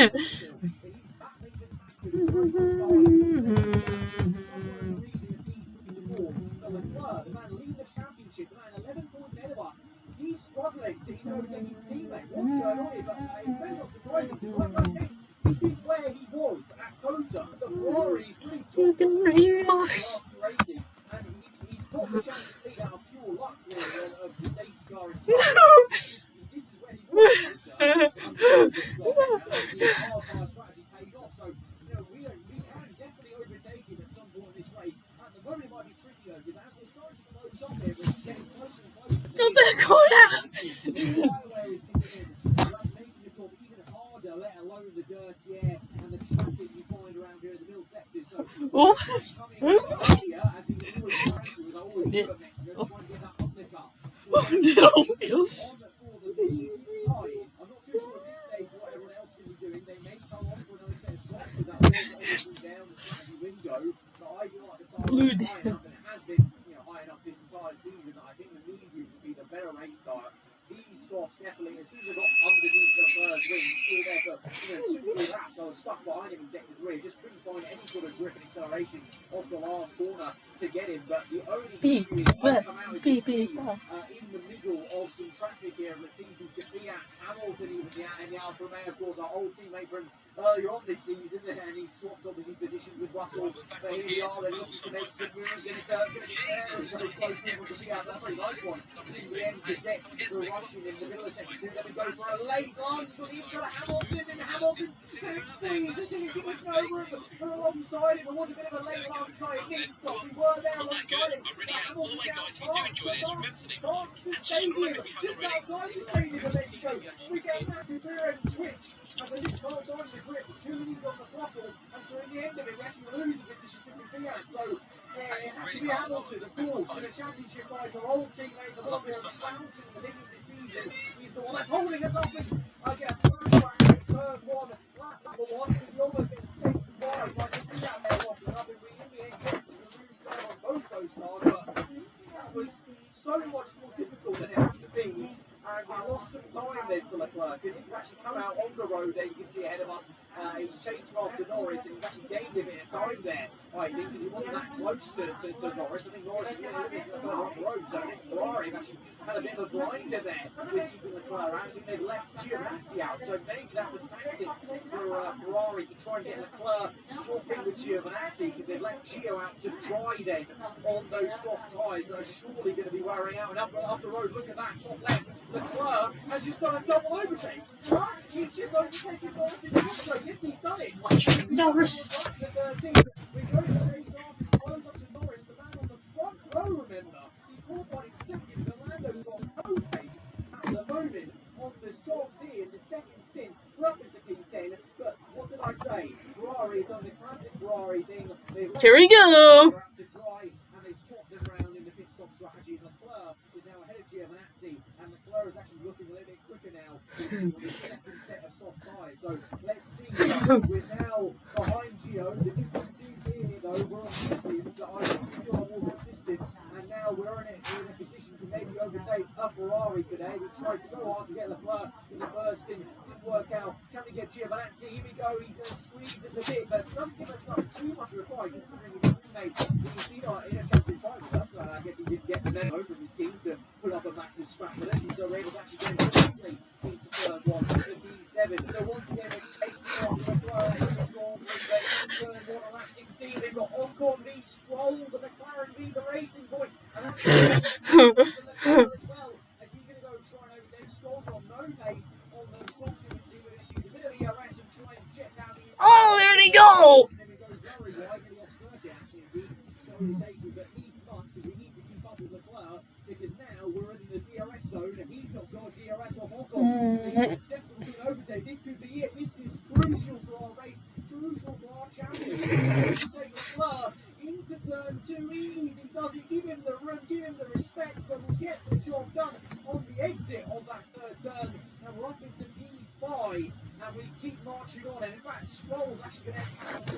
He's struggling to even overtake his teammate. What's going on here? But it's very not surprising because, like I said, this is where he was at Kota. The Ferrari is really talking races, and he's got the chance to beat out of pure luck of the safety car inside. This is where he was at Kota. Our strategy pays off. So, you know, we can definitely overtake him at some point in this race. At the moment, it might be tricky though, because as we're starting to close up here, we're getting closer and closer. Go back, Corda! Making the job even harder, let alone the dirty air and the traffic you find around here in the middle sector. So, coming earlier, as we can always try to, with always do at Mexico, try and get that undercut. So, on for the lead tyres. I'm not too sure at this stage what everyone else can be doing. They may come on for another set of swaps, because that was obviously down the strategy window. But I feel like the tyre is high enough, and it has been, you know, high enough this entire season that I think the medium would be the better race tyre. These softs definitely, as soon as I got underneath the first wing, still there for, you know, 2 laps. I was stuck behind him in second rear, just couldn't find any sort of grip and acceleration off the last corner to get him. But the only issue is I come out in the middle of some traffic here, and the team can Fiat, Hamilton even in the Alfa Romeo, of course, our old teammate from earlier on this season, and he swapped obviously positions with Russell. But here we are, they're looking to make some moves, and it's going to be very close people to see out. That's a very nice one. In the end, to get the Russian in the middle of second 2, then we go for a late lunge for the inside of Hamilton, and Hamilton's going to squeeze, just didn't give us no room for alongside him. It was a bit of a late lunge try at least, but we were there alongside him. All the way, guys, if you do enjoy this, remember to leave the stadium, just outside the stadium of Mexico. We get a massive rear end switch. And so this car got the grip, 2 minutes on the throttle, and so in the end of it, we actually lose the position to Fiat. So it had to be Hamilton, of course, in a championship fight. Our old teammate, the one we're trouncing in the middle of the season, he's the one that's holding us up. I get a flashback to turn 1, lap number 1, because we almost get sent wide by the Fiat there walking up, and we in the end get the lose down on both those cars. But that was so much more difficult than it had to be. And we lost some time then to Leclerc, because he's actually come out on the road there, you can see ahead of us. He's chasing after Norris, and he's actually gained a bit of time there, I think, because he wasn't that close to Norris. I think Norris was really looking further off the road, so I think Ferrari have actually had a bit of a blinder there with keeping Leclerc out. I think they've left Giovinazzi out, so maybe that's a tactic for Ferrari to try and get Leclerc swapping with Giovinazzi, because they've left Gio out to dry then on those soft tyres that are surely going to be wearing out. And up the road, look at that, top left, Leclerc has just done a double overtake. What? He's just overtaken Norris in the pit road. Yes, he's done it. Norris. The 13. We're going to chase after close up to Norris, the man on the front row, remember. He caught one in second, but Lando's got no pace at the moment on the softs here in the second stint. We're up into P10, but what did I say? Ferrari have done the classic Ferrari thing. Here we go. To dry, and they swapped them around in the pit stop strategy. Leclerc is now ahead of Giovinazzi, and Leclerc is actually looking a little bit quicker now with the second set of soft tyres. So let's see. We're now behind Gio. The difference is here, though, we're on mediums that I think are more consistent, and now we're in a position to maybe overtake a Ferrari today. We tried so hard to get Leclerc in the first stint, didn't work out. Can we get Giovinazzi? Here we go. He's going to squeeze us a bit, but don't give us too much required considering his teammate. You see, in a champion fight with us, I guess he didn't get the memo from his team to put up a massive scrap for this, and so Ray was actually going directly into turn 1, to B7. So once again, they're chasing off Leclerc in the storm, turn 1 on lap 16. They've got Ocon v Stroll, the McLaren v the Racing Point, and that's Leclerc as well, as he's going to go try and overtake. Stroll's got no pace on those softs. You can see we're going to use a bit of ERS and try and jet down the Oh, there we go. and then we go very wide, getting off circuit actually, indeed. So we take it, but needs must, because we need to keep up with Leclerc, because now we're in the DRS zone, and he's not got a DRS off Ocon. So he's acceptable to an overtake. This could be it. This is crucial for our race, crucial for our championship. Take Leclerc into turn 2 easy. Does it? Give him the room, give him the respect, but we'll get the job done on the exit of that third turn. And we're up into P5, and we keep marching on. And in fact, Stroll's actually going to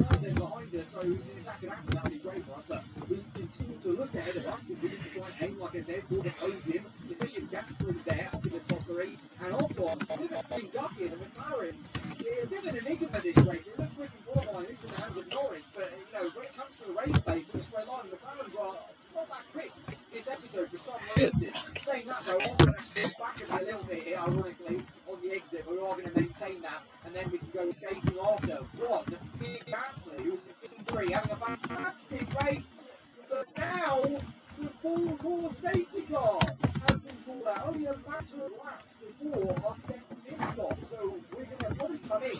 exit there behind us, so if that could happen, that would be great for us. But we continue to look ahead of us, because we need to try and aim, like I said, for the podium, especially if Gasly's there, up in the top 3. And Ocon, look at Steve Ducky and the McLaren. Yeah, a bit of an enigma this race. It looks quick and qualifying, this in the hands of Norris, but when it comes to the race pace and the straight line, the McLarens are not that quick this episode for some reason. Saying that though, I'm going to actually back it a little bit here, ironically, on the exit, but we are going to maintain that, and then we can go chasing after one big Gasly, who's in P3, having a fantastic race, but now the full safety car has been pulled out, only a matter of laps before our second pit stop, so we're going to probably come in.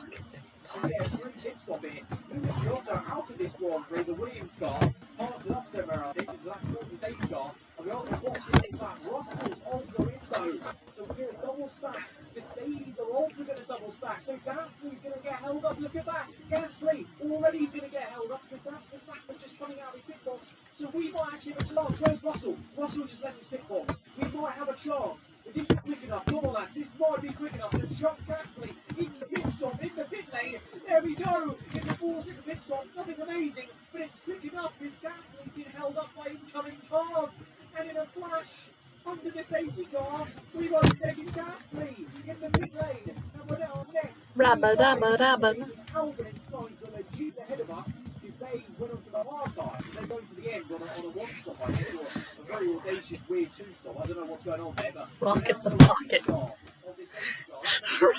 And yeah, we're in pit stop here. Moving Giotto out of this Grand Prix, the Williams car, parked it up somewhere, I think, because that's towards the safety car. And we are going to watch this next lap. Russell's also in though, so we're going to double stack. Mercedes are also going to double stack. So Gasly's going to get held up. Look at that. Gasly already is going to get held up because that's Verstappen just coming out of his pit box. So we might actually have a chance. Where's Russell? Russell just left his pit box. We might have a chance. If this is quick enough, come on lads, this might be quick enough to chuck Gasly in the pit stop, in the pit lane. There we go. In the 4-second pit stop, nothing amazing, but it's quick enough because Gasly's been held up by incoming cars. And in a flash, under the safety car, we've overtaken Gasly in the pit lane. And we're now next. Rabba, rabba, rabba. Albon and Sainz are legit ahead of us because they went on to the hard side. They're going to the end on a 1 stop, I guess, or a very audacious, weird 2 stop. I don't know what's going on there, but Rocket the pocket. Of this safety car. Still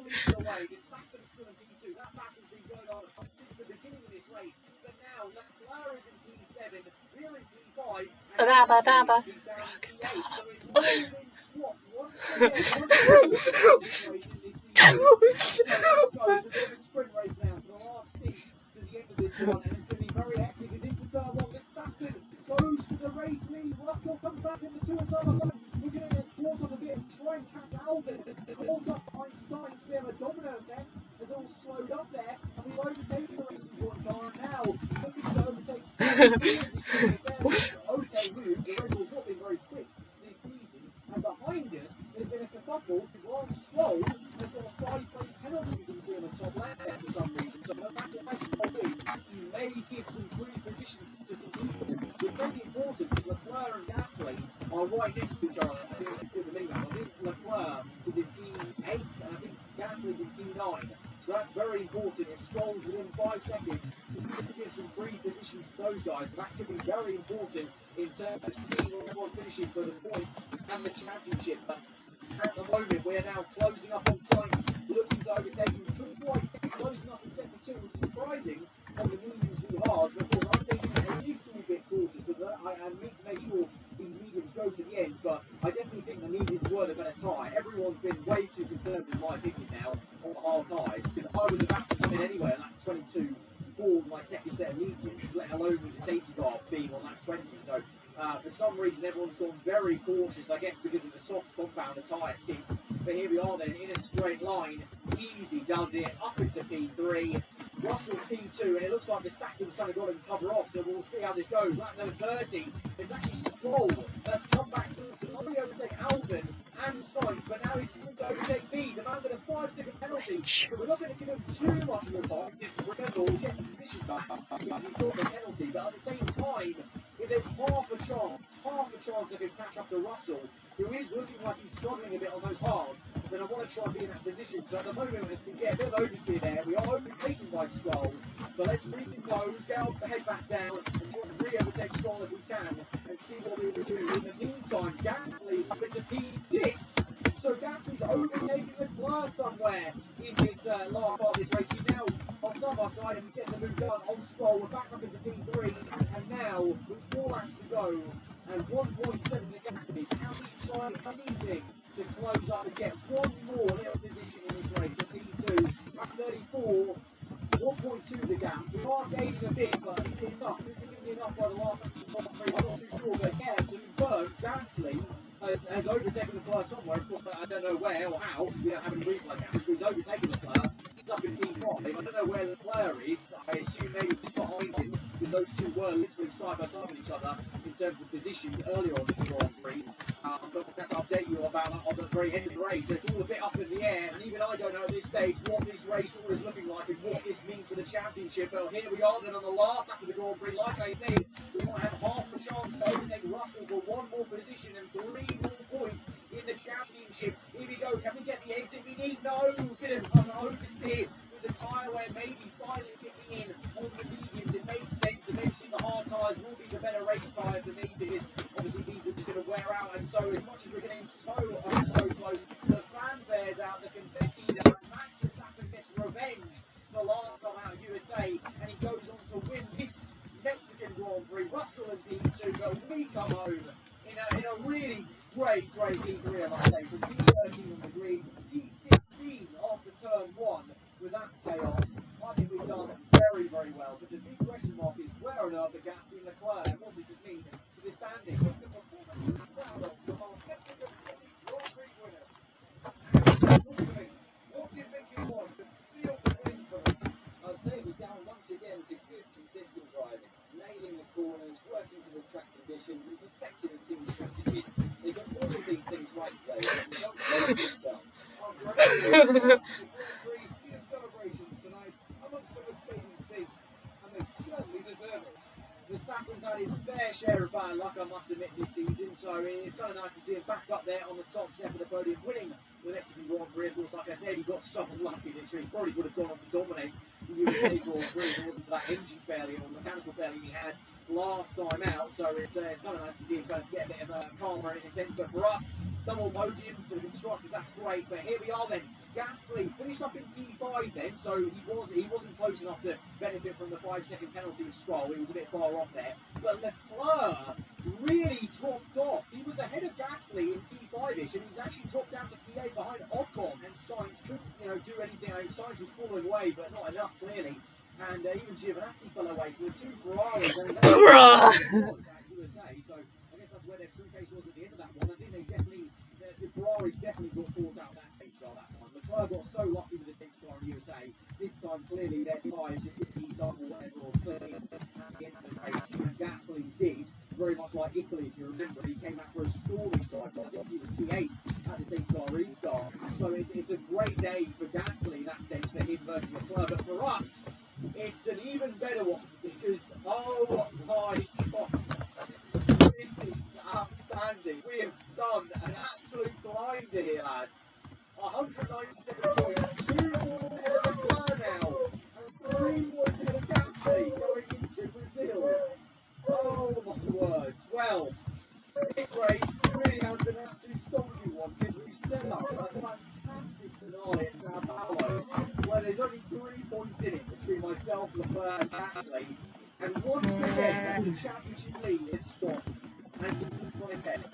leads the way. Verstappen's still in P2. That battle's been going on since the beginning of this race. But now, Leclerc is in P7, we're in P5, and Rabba, rabba. he's down in P8. So it's all been swapped once again. This race in this season. It's a bit of a sprint race now for the last stint to the end of this one, and it's going to be very hectic as into turn 1. Verstappen goes for the race lead. Russell comes back in the 2-side. We're going to get caught up a bit and try and catch Albon. Caught up behind Sainz. We have a domino effect. It's all slowed up there, and we've overtaken the Racing Point car. And now looking to overtake Sainz. Okay, move. The Red Bull's not been very quick this season, and behind us there's been a kerfuffle because Lance Stroll has got a 5-place penalty you can see on the top left there for some reason. So no matter what Stroll do, he may give some free positions to some people It's very important because Leclerc and Gasly are right next to each other. I think it's in the lead now. I think Leclerc is in P8 and I think Gasly's in P9. So that's very important. If Stroll's within 5 seconds, if you can give some free positions to those guys, that could be very important in terms of seeing where everyone finishes for the point and the championship. But at the moment, we are now closing up on time, looking to overtake him. Couldn't quite get close enough in sector 2, which is surprising on the mediums too hard. But of course, I'm taking it a little bit cautious because I need to make sure these mediums go to the end. But I definitely think the mediums were the better tie. Everyone's been way too conservative, in my opinion, now on the hard ties. Because I was about to come in anyway on lap 22 for my second set of mediums, let alone with the safety car being on lap 20. So for some reason, everyone's gone very cautious, I guess because of the soft compound, the tyre skids. But here we are then, in a straight line. Easy does it, up into P3. Russell's P2, and it looks like the Verstappen's kind of got him cover off, so we'll see how this goes. Lap number 30, it's actually Stroll that's come back through to not only overtake Albon and Sainz, but now he's going to overtake B, the man with a 5-second penalty. So we're not going to give him too much of a time. Remember, we'll get the position back because he's got the penalty, but at the same time, if there's half a chance of him catch up to Russell, who is looking like he's struggling a bit on those hards, then I want to try and be in that position. So at the moment, as we get a bit of oversteer there, we are overtaken by Stroll. But let's recompose, get our head back down, and try and re-overtake Stroll if we can, and see what we can do. In the meantime, Gasly's up into P6. So Gasly's overtaking Leclerc somewhere in this last part of this race. He's now on side by side, and we get the move done on Stroll. We're back up into P3, and now with 4 laps to go, and 1.7 to go, how do you try anything to close up and get one more little position in this race? At P2, at 34, 1.2 the gap. We are gaining a bit, but is it enough? Is it going to be enough by the last top 3? I'm not too sure, but yeah, to confirm, Gasly has overtaken the Leclerc somewhere. Of course, I don't know where or how, because we don't have any replay cameras, but he's overtaken the Leclerc. He's up in P5. I don't know where Leclerc is. I assume maybe he's behind him, because those two were literally side by side with each other in terms of position earlier on the Grand Prix. But we'll have to update you about that on the very end of the race. So it's all a bit up in the air, and even I don't know at this stage what this race all is looking like and what this means for the championship. But here we are then on the last lap of the Grand Prix. Like I said, we might have half a chance to overtake Russell for one more position and 3 more points in the championship. Here we go. Can we get the exit we need? No. Bit of oversteer with the tyre wear maybe finally kicking in on the mediums. It makes sense. Eventually the hard tyres will be the better race tyre for me because obviously these are just going to wear out. And so as much as we're getting so close, the fanfare's out, the confetti, Max Verstappen gets revenge for last time out of USA, and he goes on to win this Mexican Grand Prix. Russell and P2, but we come home in a really great P3, I must say, from P13 on the grid, P16 after turn 1 with that chaos. I think we've done very well, but the big question mark is where on earth are Gasly and Leclerc, and what does it mean for the standing? What's the performance proud of from our Mexican City Grand Prix winners? What do you think it was that sealed the win for them? I'd say it was down once again to good, consistent driving, nailing the corners, working to the track conditions, and perfecting the team strategies. They got all of these things right today, and they don't know themselves. Our great celebrations tonight amongst the Mercedes team, and they certainly deserve it. Verstappen's had his fair share of bad luck, I must admit, this season, so it's kind of nice to see him back up there on the top step of the podium, winning the Mexican Grand Prix. Of course, like I said, he got so unlucky, literally. He probably would have gone on to dominate the USA Grand Prix if it wasn't for that engine failure or mechanical failure he had last time out. So it's kind of nice to see him kind of get a bit of a karma in a sense. But for us, double podium for the constructors, that's great. But here we are then. Gasly finished up in P5 then, so he wasn't close enough to benefit from the 5-second penalty with Stroll. He was a bit far off there. But Leclerc really dropped off. He was ahead of Gasly in P5ish, and he's actually dropped down to P8 behind Ocon, and Sainz couldn't, do anything. I mean, Sainz was falling away, but not enough clearly. And even Giovinazzi fell away. So the two Ferraris and USA. So I guess that's where their true case was at the end of that one. I think the Ferraris definitely got caught out that stage car that time. Leclerc got so lucky with the stage car in USA. This time, clearly, their tyres just didn't heat up or whatever, or clearly at the end of the race. Gasly's did, very much like Italy, if you remember. He came out for a storage drive. I think he was P8 at the stage car restart. So it's a great day for Gasly in that sense, for him versus Leclerc. But for us, it's an even better one because, oh my God, done an absolute blinder here, lads. 197 points, 2 points ahead of Leclerc now, and 3 points ahead of Gasly going into Brazil. Oh my words. Well, this race really has been an absolute stonking one because we've set up a fantastic finale at Sao Paulo where there's only 3 points in it between myself, Leclerc and Gasly, and once again the championship lead is stopped and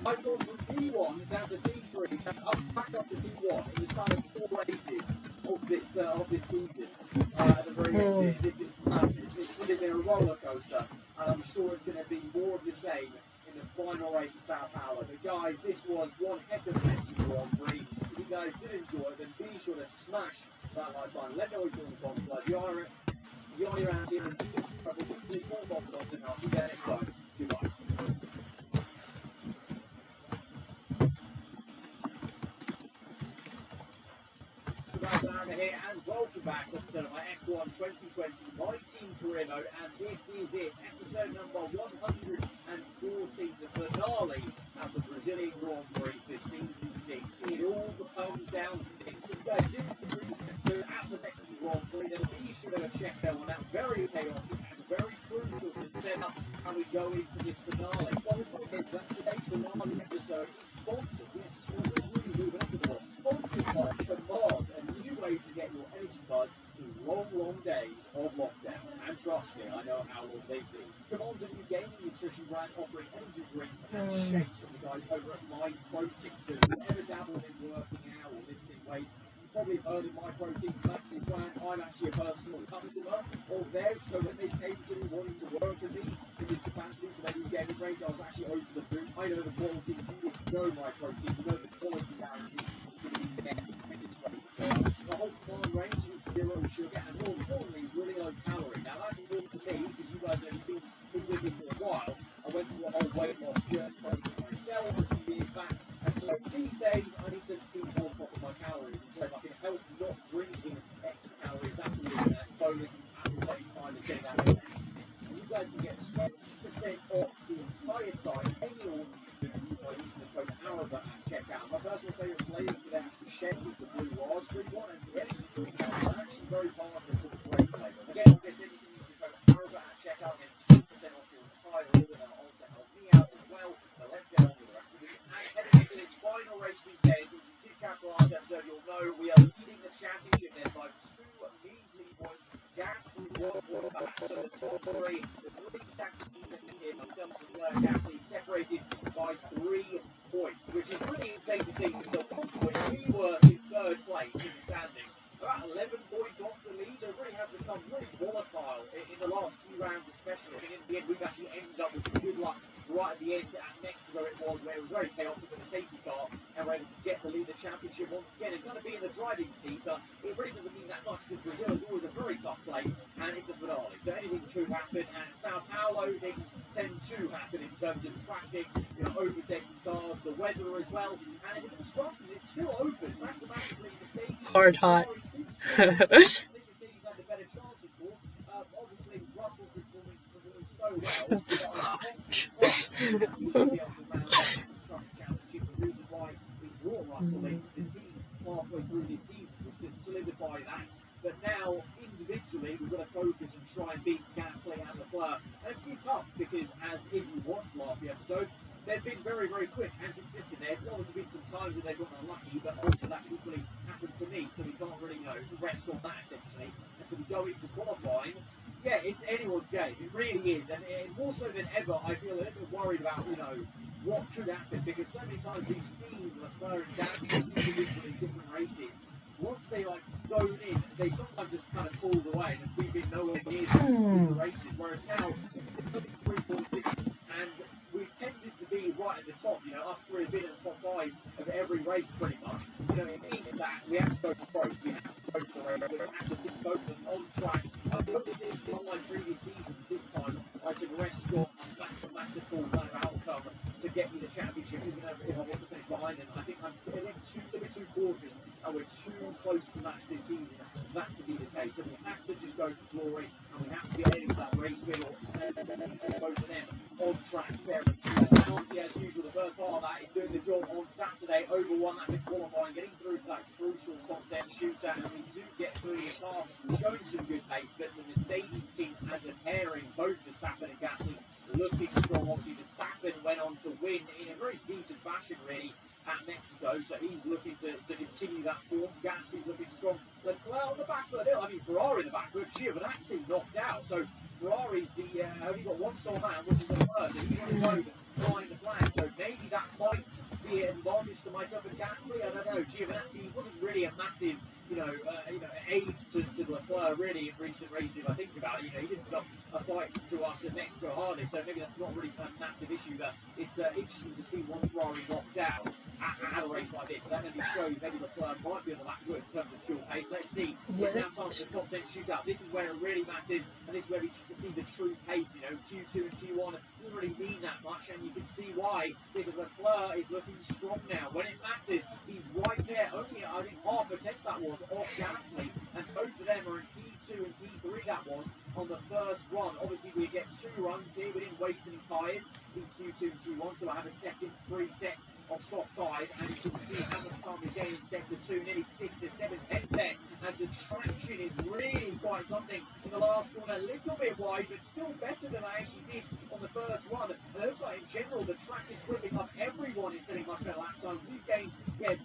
I've gone from P1 down to P3 and back up to P1 in the span of 4 races of this season. At the very end, this is madness. It's really been a roller coaster, and I'm sure it's going to be more of the same in the final race at Sao Paulo. But guys, this was one heck of a Mexican Grand Prix. If you guys did enjoy it, then be sure to smash that like button. Let me know what you thought in the comments below. If you're around here and do this, and I'll see you there next time. Goodbye. Guys, I'm here and welcome back to my F1 2020 My Team Career Mode, and this is it, episode number 114, the finale of the Brazilian Grand Prix for season 6. Seeing all the phones down to this, so at the next Grand Prix, then be sure to check out on that very chaotic and very crucial to set up how we go into this finale. Well, before we go, today's finale episode is sponsored. Yes, we're really moving up the world. Sponsored by Command, a new way to get your energy buzz through long, long days of lockdown. And trust me, I know how long they've been. Command's a new gaming nutrition brand offering energy drinks and shakes from the guys over at My Protein. So if you've ever dabbled in working out or lifting weights, you've probably heard of My Protein. That's the brand. I'm actually a personal customer of theirs, so when they came to me wanting to work with me in this capacity for their new gaming range, I was actually over the moon. I know the quality. You know My Protein. You know the quality guarantee. The whole Command range is 0 sugar and more importantly really low calorie. Now that's important to me because you guys have been with me for a while. I went through a whole weight loss journey process myself a few years back, and so these days I need to keep more top of my calories, and so if I can help not drinking extra calories, that's really a bonus at the same time as getting out of it. So you guys can get 20% off the entire site, any order by using the code Araba at checkout. My personal favourite flavour for that actually shake is the blue raspberry one, and the energy drink is actually very powerful for the great flavour. Again, like I said, you can use the code Araba at checkout and get 20% off your entire order. That'll also help me out as well. But let's get on with the rest of it. And heading into this final race weekend, if you did catch the last episode, you'll know we are leading the championship then by 2 measly points. Gasly 1 point back, so the top 3, the 3 championship here, myself and Gasly separated by 3 points, which is really insane to think because at one point we were in 3rd place in the standings, about 11 points off the lead, so it really has become really volatile in the last few rounds especially. I think in the end we've actually ended up with some good luck right at the end at Mexico where it was very chaotic with the safety car, and we're able to get the leader championship once again. It's going to be in the driving seat, but it really doesn't mean that much because Brazil is always a very tough place and it's a finale, so anything could happen. And at Sao Paulo things tend to happen in terms of traffic, overtaking cars, the weather as well, and if it constructors, it's still open. Mathematically, Mercedes Hard hot. I think Mercedes had a better chance, of course. Obviously, Russell's performing so well. We should be able to round out the constructor championship. The reason why we brought Russell into the team halfway through this season was to solidify that. But now, individually, we've got to focus and try and beat Gasly and Leclerc. And it's been tough because, as if you watched last few episodes, they've been very, very quick and consistent. There's obviously been some times that they've gotten unlucky, but also that equally happened to me, so we can't really rest on that essentially. And so we go into qualifying. Yeah, it's anyone's game. It really is, and more so than ever, I feel a little bit worried about what could happen because so many times we've seen Leclerc and Gasly individually in different races. Once they zone in, they sometimes just kind of fall away, and we've been nowhere near in the races. Whereas now, it's only 3 points in, and we've tended to be right at the top. Us 3 have been in the top 5 of every race pretty much. It means that we have to go for both. We have to go for the race. We have to put both of them on track. Unlike previous seasons, this time I can rest on a mathematical kind of outcome to get me the championship, even if I was to finish behind them. I think I'm a bit too cautious, and we're too close to match this season. That to be the case. So we have to just go for glory, and we have to get into that race wheel, both of them on track, fair and true. And obviously, as usual, the first part of that is doing the job on Saturday, over one that qualifying, getting through to that crucial top 10 shootout, and we do get through the car, showing some good pace, but the Mercedes team as a pairing, both Verstappen and Gasly, looking strong. Obviously, Verstappen went on to win in a very decent fashion, really, at Mexico, so he's looking to continue that form. Gasly's looking strong. Leclerc on the back foot, I mean, Ferrari in the back foot, Giovinazzi knocked out, so Ferrari's only got one sole man, which is Leclerc, so he's on the road flying the flag, so maybe that might be an advantage to myself and Gasly. I don't know. Giovinazzi wasn't really a massive, aid to Leclerc really in recent races. If I think about it, he didn't put a fight to us at Mexico hardly, so maybe that's not really a massive issue. But it's interesting to see one Ferrari knocked down at a race like this. So that maybe shows maybe Leclerc might be on the back foot in terms of fuel pace. Let's see. It's now time for the top 10 shootout. This is where it really matters, and this is where we see the true pace. Q2 and Q1 doesn't really mean that much, and you can see why, because Leclerc is looking strong now. When it matters, he's right there. Only, I think, half a tenth that was off Gasly, and both of them are in P2 and P3 that was on the first run. Obviously, we get 2 runs here. We didn't waste any tyres in Q2 and Q1, so I have a second 3 sets of soft tyres, and you can see how much time we gain in sector 2, nearly 6 to 7 tenths there, as the traction is really quite something in the last corner. A little bit wide, but still better than I actually did on the first run. And it looks like in general the track is gripping up. Everyone is setting much better lap time. We've gained,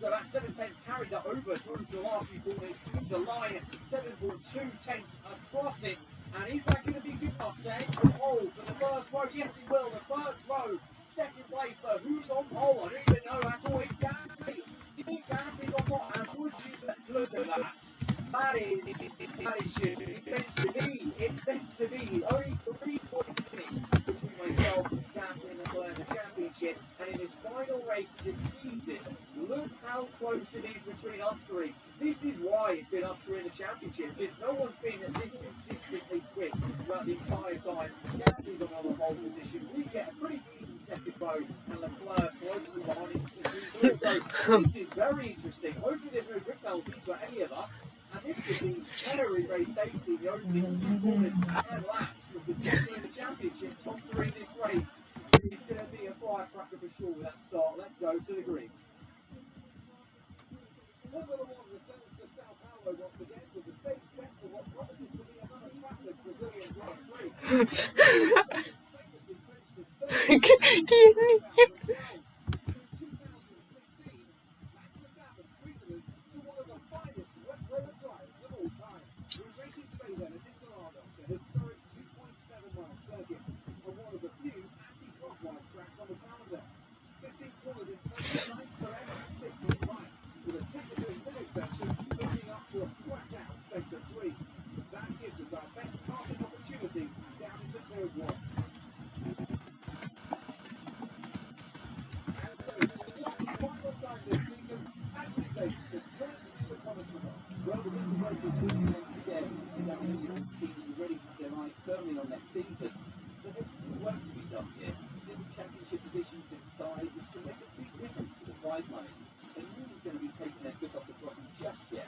so that 7 tenths carried that over through the last few corners. The line 7.2 tenths across it. And is that going to be good enough to end the pole for the first row? Yes, it will. The first row, second place, but who's on pole? I don't even know at all. It's Gasly. Do you think Gasly's on pole? And would you look at that? That is meant to be. It's meant to be. Only 3 points between myself, Gasly, and Leclerc in the championship. And in this final race of this season, look how close it is between us three. This is why it's been us three in the championship, because no one's been this consistently quick throughout the entire time. Gasly's on the pole position. We get a pretty decent second row, and Leclerc closely behind him. So this is very interesting. Hopefully there's no grip penalties for any of us. And this could be very, very tasty. The opening few corners and laps will continue in the championship. Top 3 in this race. It's going to be a firecracker for sure with that start. Let's go to the grids. Formula One returns to Sao Paulo once again with the stage set for what promises to be another classic Brazilian Grand Prix. Famously clinched his third Do you need 2012. In 2016, Max Verstappen treated us to one of the finest wet weather drives of all time. We're racing today then at Interlagos, a historic 2.7-mile circuit, and one of the few anti-clockwise tracks on the calendar. 15 corners in total, 9 per hour, 6 to the right, with a technical middle section leading up to a flat-out sector 3. That gives us our best passing opportunity down into turn 1. Final time this season, Anthony Davidson currently in the commentary box. Well, the winter break is moving once again, and that means teams already have their eyes firmly on next season. But there's still work to be done here. Still championship positions to decide, which can make a big difference to the prize money. And no one's going to be taking their foot off the throttle just yet.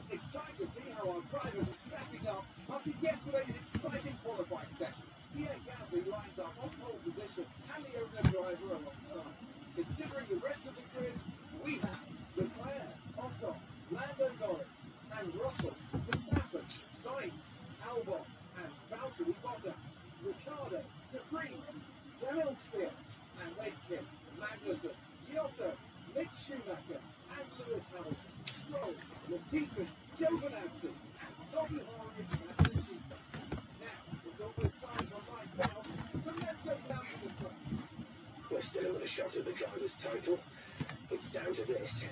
It's time to see how our drivers are stacking up after yesterday's exciting qualifying session. Pierre Gasly lines up on pole position and the owner driver alongside. Considering the rest of the grid, we have Leclerc, Ocon, Lando Norris, and Russell, Verstappen, Sainz, Albon, and Valtteri Bottas, Ricciardo, De Vries, Daniel and Ledkin, Magnussen, Giotto, Mick Schumacher, and Lewis Hamilton, Stroll, Latifi, Giovinazzi, and Nobby Harley and Nishita. Now, it's almost time for lights out, so let's go down to the track. We're still with a shot of the driver's title. It's down to this.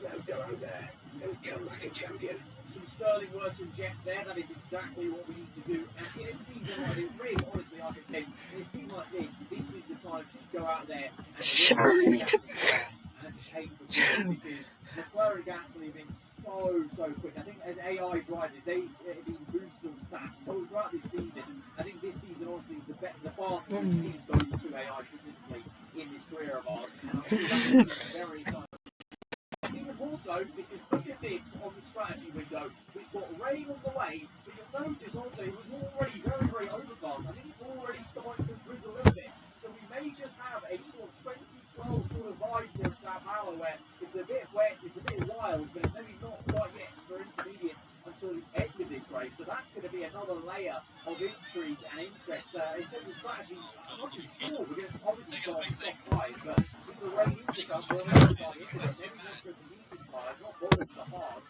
Now go out there and come back a champion. Some sterling words from Jeff there. That is exactly what we need to do. And in a season like this, really honestly, like I said, in a season like this is the time to go out there and take the ball, because Leclerc and Gasly have been so quick. I think as AI drivers, they've been boosting stats all throughout this season. I think this season also Gasly is the fastest we've seen those two AI specifically in this career of ours. And I think that's very exciting. Even more so because look at this on the strategy window. We've got rain on the way, but you'll notice also it was already very, very overcast. I think it's already starting to drizzle a little bit. So we may just have a sort of 2012 sort of vibe here at Sao Paulo where it's a bit wet, it's a bit wild, but it's maybe not quite yet for intermediate until the end of this race. So that's going to be another layer of intrigue and interest. In terms of strategy, I'm not too sure. We're going to obviously start with soft tires, but if the rain is to come, we'll have to buy into it. Maybe not go to medium tires, not bottom to hard,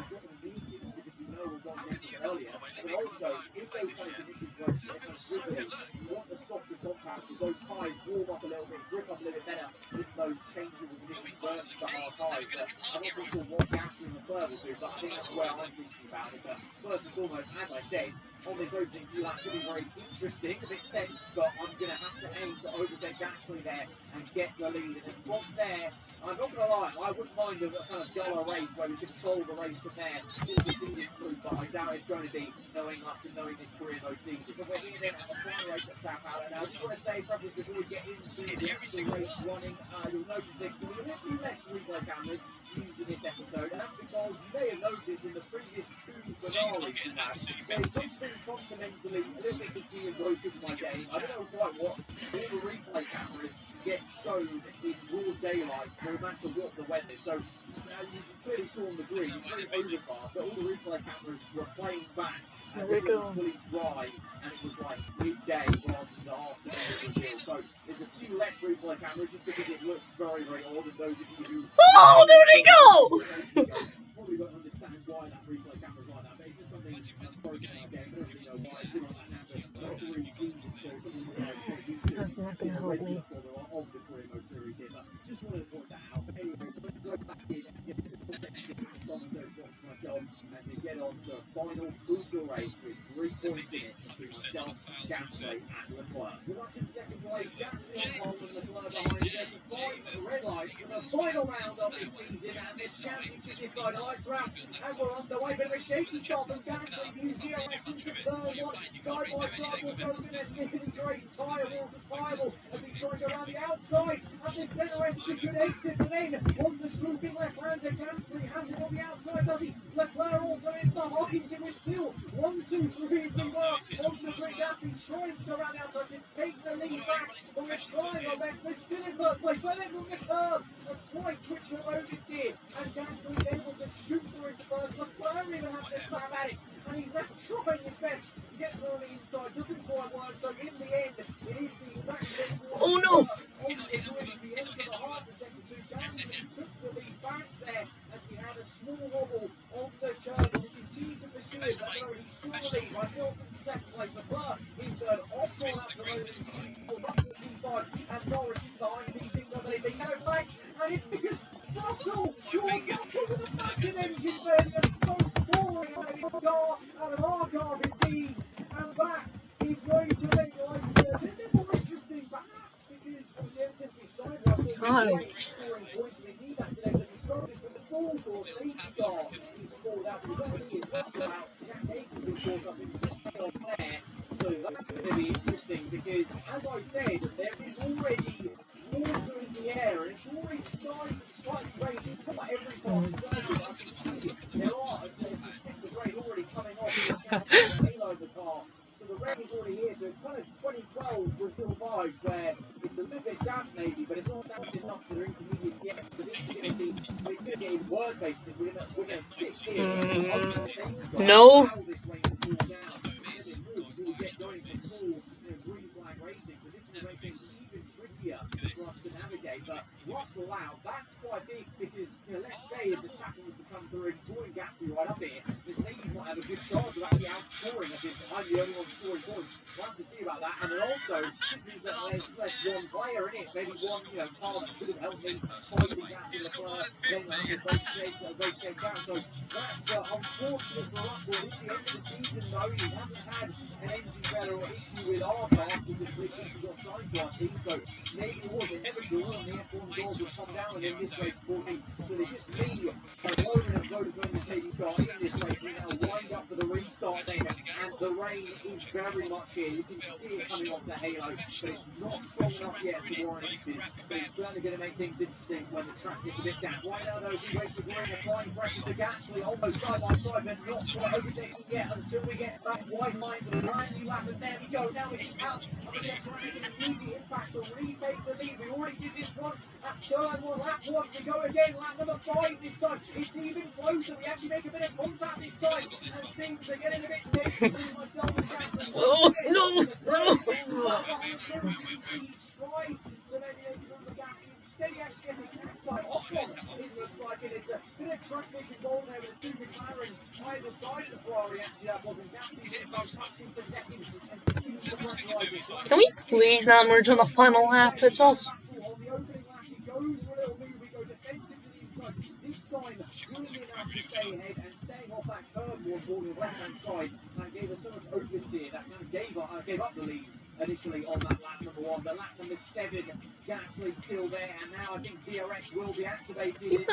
dropping the medium because we know we're going to get earlier. But also, if those kind of conditions were to kind of drizzly, you want the softer compact because those tires warm up a little bit, grip up a little bit better if those changeable conditions versus the hard tires. But I'm not really sure what Gasly and Leclerc will do, but I think that's where I'm thinking about it. But first and foremost, as I said, on this opening few laps, it'll be very interesting, a bit tense, but I'm going to have to aim to overtake Gasly there and get the lead. And from there, I'm not going to lie, I wouldn't mind a kind of duller race where we control the race from there till we see this through, but I doubt it's going to be, knowing us and knowing this career mode season. But we're here then at the final race at Sao Paulo. Now, I just want to say, preface before we get into the actual race running, you'll notice that there will be a few less replay cameras used in this episode, and that's because you may have noticed in the previous two finales we had, there's something fundamentally a little bit confusing and broken in my game. I don't know quite what. All the replay cameras get shown in broad daylight no matter what the weather is. So you clearly saw on the green, it's very overcast, but all the replay cameras were playing back as it was fully dry and it was like midday rather than the afternoon reveal. So there's a few less replay cameras just because it looks very, very odd, and those of you who there they go! probably won't understand why that replay camera's like that, but it's just something that's broken in our game. I don't really know why it's like that now, but not really seasons, so it's something That's not going to help me. of the career mode series here, but just wanted to point that out. But anyway, let's go back in and get the commentary box myself and we get on to a final crucial race with 3 points in it between myself, Gasly and Leclerc. With us in second place, Gasly on pole and Leclerc behind 35 red lights for the final round of this season and this championship is by the lights round. And we're underway, bit of a shaky start from Gasly, who's here into turn 1, side by side with Coconut Smith Grace, tyre wall to tyre wall as he tries around the outside of the centre exit, a good exit, but then on the swooping left-hander, Gasly has it on the outside, does he? Leclerc also in behind him is still 1, 2, 3 as we work onto the grid. Gasly trying to go around the outside to take the lead back, but we're trying our best, we're still in first place, but then from the curve, a slight twitch of oversteer, and Gasly's able to shoot through into first. Leclerc even has to stab at it, and he's now trying his best to get through on the inside, doesn't quite work, so in the end, it is the exact same. Oh no! On the end of the half a second to Gasly took the lead back there as we had a small wobble on the curve, and we continue to pursue it, but no, he's still the lead by 4 from second place. Leclerc in third, off for that promotion, P5, as Norris is behind P6, I believe, the yellow flag, and it's because Russell, George Russell with a massive engine failure, both pouring out of our car indeed, and that is going to make life a bit more interesting, perhaps, because obviously ever since we signed Russell, we've been scoring points, we need that today, but the strongest from the full course, safety car is called out, we've got to see it's Russell out, Jack Aiken will cause up in the there, so that's going to be interesting, because as I said, there is already water in the air, and it's already starting to slightly rain. It's not like every part of the circuit, I can see there are some sticks of rain already coming off the halo of the car. So the rain is already here, so it's kind of 2012 Brazil vibes, where it's a little bit damp maybe, but it's not damp enough for the intermediate yet. So this is going to be, it's going to get even worse basically. We're going to sit here. No. How this rain will cool down. And it will before we get going to full green flag racing. So this will make things even trickier for us to navigate. But Russell out, that's quite big because, let's say if the Verstappen was to come through and join Gasly right up here, Mercedes might have a good chance of actually outscoring. I think I'm the only one scoring points. We'll have to see about that. And then also, this means that there's less one player in it. Maybe one, car that could have helped me fighting Gasly Leclerc, then both shakes out. So that's unfortunate for Russell. It's the end of the season though. He hasn't had an engine failure or issue with our car specifically since he got signed to our team. So maybe it was inevitable and the F1 doors would come down and then this race for me. So there's just me, Logan and Vodafone Mercedes car in this race. We now wind up for the restart then and the rain is very much here. You can see it coming off the halo, but it's not strong enough yet to warrant aces. But it's certainly going to make things interesting when the track gets a bit damp. Right now, though, he waits for green, applying pressure to Gasly, almost side by side, but not quite overtaking yet until we get that wide line for the brand new lap. And there we go. Now it's out. And we're going to try and make an immediate impact to retake the lead. We already did this once at turn one, lap one. We go again, lap number 5 this time. It's even closer. We actually make a bit of contact this time. And things are getting a bit tense between myself and Jackson. Oh, no, no. It looks like it. It's a bit of track making ball there with the two McLarens either side of the Ferrari. Actually, that wasn't Gasly's in touching for second and continues to pressurize it. Can we please not merge on the final lap? It's also. On the opening lap, he goes for a little move. We go defensive to the inside. This time, doing enough to stay ahead and staying off that curve more on the left-hand side. That gave us so much oversteer. That kind of gave up the lead initially on that lap number 1. But lap number 7, Gasly's still there, and now I think DRS will be activated. He's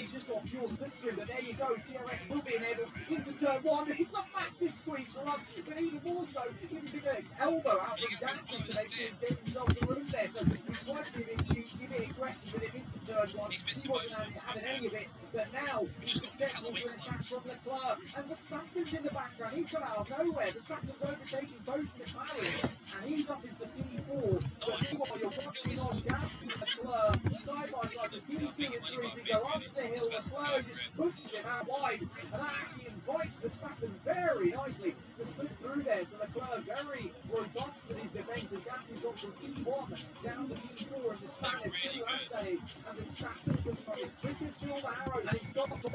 just got pure slipstream, but there you go. DRS will be enabled into turn 1. It's a massive squeeze for us, but even more so, even bigger elbow out from Gasly to make sure he gave himself the room there. So we tried to be a bit cheeky, a bit aggressive with him into turn 1. He wasn't having any of it, but now he's successful with an attack from Leclerc, and Verstappen's in the background. He's come out of nowhere. Verstappen's overtaking both McLaren, and he's up into P4. But meanwhile, you're watching on Gasly and Leclerc side by side. The P2 and 3 as we go up the hill. Leclerc just pushes him out wide, and that actually invites Verstappen very nicely to slip through there. So Leclerc very robust with his defence, and Gasly's got from P1 down to P4 and the span of 2 essays, and Verstappen's looking like the quickest silver arrow, and he's got on the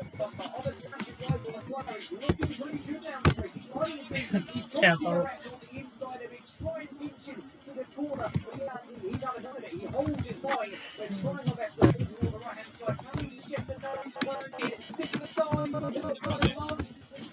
championship rival. Leclerc is looking pretty good down the race. He's trying to beat him. He's got DRS on the inside of it, trying to pinch him to the corner, but he's having none of it. He holds his line. We're trying our best to pull him on the right hand side. Can we just get the nose working? Pick the time on the lunge.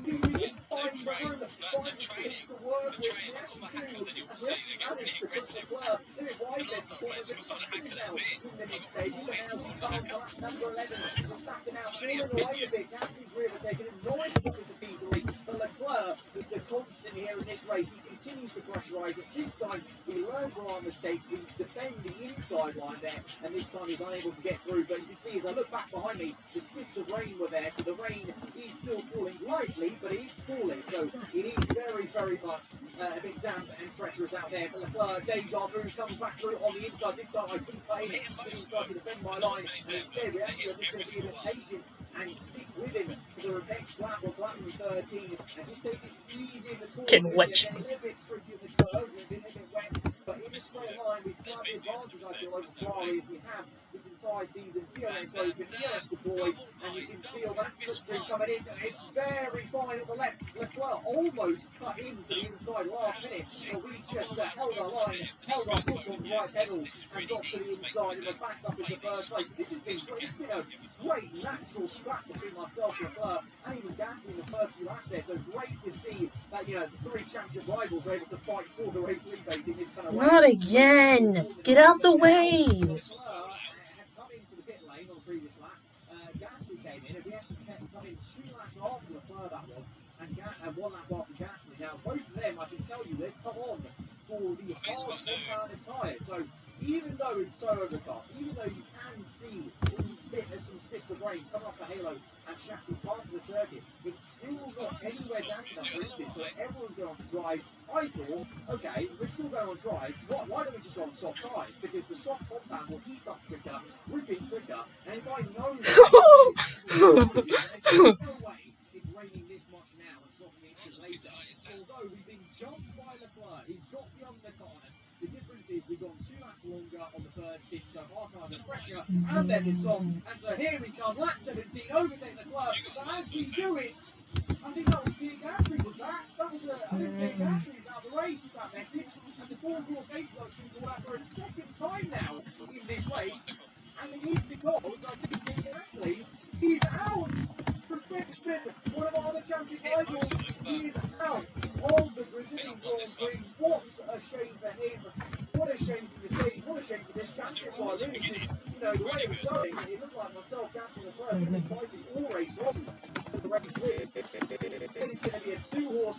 Find the room, find space to work with. We actually do. And we managed to push Leclerc a bit wide there. So there's a second now in the next stage. Even now, we found lap number 11. Verstappen out, pulling away a bit. Gasly's rear taking him 9 points to P3. But Leclerc is the constant here in this race. He continues to pressurise us. This time, we learn from our mistakes. We defend the inside line there, and this time he's unable to get through. But you can see as I look back behind me, the spits of rain were there. So the rain is still falling lightly, but it is falling. So it is very, very much a bit damp and treacherous out there. But Leclerc, deja vu, comes back through on the inside. This time I couldn't play it. Didn't try to defend my line. And instead, we actually are just going to be a bit patient and stick with him for the next lap of lap 13 and just take this easy in the corner. Getting wet. A little bit tricky in the curves, a bit wet, but in the straight line we still have the advantage I feel over Ferrari as we have this entire season. DRS open, DRS deployed, and you can feel that slipstream coming in. It's very fine at the left. Leclerc almost cut into the inside last minute, but we just held our line, held our foot on the right pedal, and got to the inside and were back up into first place. This has been great. It's been a great natural scrap between myself, Leclerc, and even Gasly in the first few laps there. So great to see that, you know, the 3 championship rivals were able to fight for the race lead base in this kind of way. Not again! Get out the way! Come into the pit lane on the previous lap. Gasly came in, as he actually come in 2 laps after Leclerc that was, and 1 lap after Gasly. Now, both of them, I can tell you, they've come on for the hard compounded tyres. So even though it's so overcast, even though you can see some spits of rain coming off the halo and chassis past the circuit, it's still not anywhere damp enough for it. So everyone's going on to drive. I thought, okay, we're still going on drive. Why don't we just go on soft tyres? Because the soft compound will heat up quicker, rip in quicker, and if I know there's no way it's raining this much now, it's not going to be later. Although we've been jumped by Leclerc, he's got the undercut on us. The difference is we've gone 2 laps longer on the first stint, so our time of pressure, and then it's soft. And so here we come, lap 17, overtake Leclerc. But as we do it, I think that was Pierre Gasly, was that? That was I think Pierre Gasly's out of the race, that message. And the 4-course safety light's been called out for a second time now in this race. And it is because I think Pierre Gasly is out from Frenchman, one of our other champions rivals. He is out of the Brazilian Grand Prix. What a shame for him. What a shame for Mercedes. What a shame for this championship car, really. Because, you know, the way it was going, it looked like myself, Gasly, and Leclerc, fighting all race long. The race clear. It's going to be a 2-horse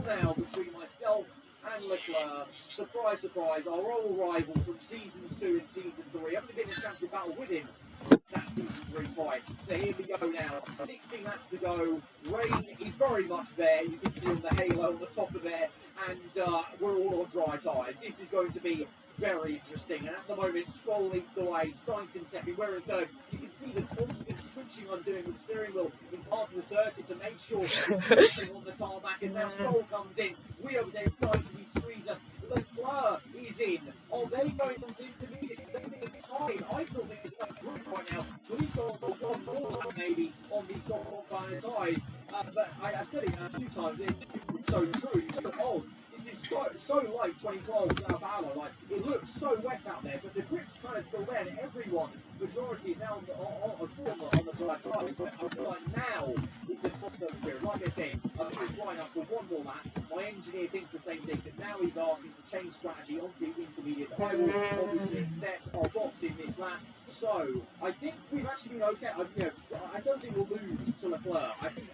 now between myself and Leclerc. Surprise, surprise, our old rival from seasons 2 and season 3. I've only been in a championship battle with him since that season 3 fight. So here we go now. 16 laps to go. Rain is very much there. You can see on the halo on the top of there. And we're all on dry tyres. This is going to be very interesting. And at the moment, Stroll leads the way. Sainz in second. We're in third. You can see the constant switching I'm doing with the steering wheel in parts of the circuit to make sure it's on the tarmac. As now Stroll comes in, we over there, Sainz, he squeezes us. Leclerc is in. Oh, they going on to intermediate. They think it's fine. I still think it's like group right now. So he's got one more lap maybe on these soft fire tyres. But I've said it a few times. It's so true. It's so odd. This is so like 2012 Sao Paulo. Like it looks so wet out there, but the grip's kind of still there, and everyone, majority is now on the dry tyre. But like now is the crossover period. Like I said, I've been drying up for one more lap. My engineer thinks the same thing, but now he's asking to change strategy onto intermediate. I will obviously accept our box in this lap. So I think we've actually been okay. I don't think we'll lose to Leclerc. I think,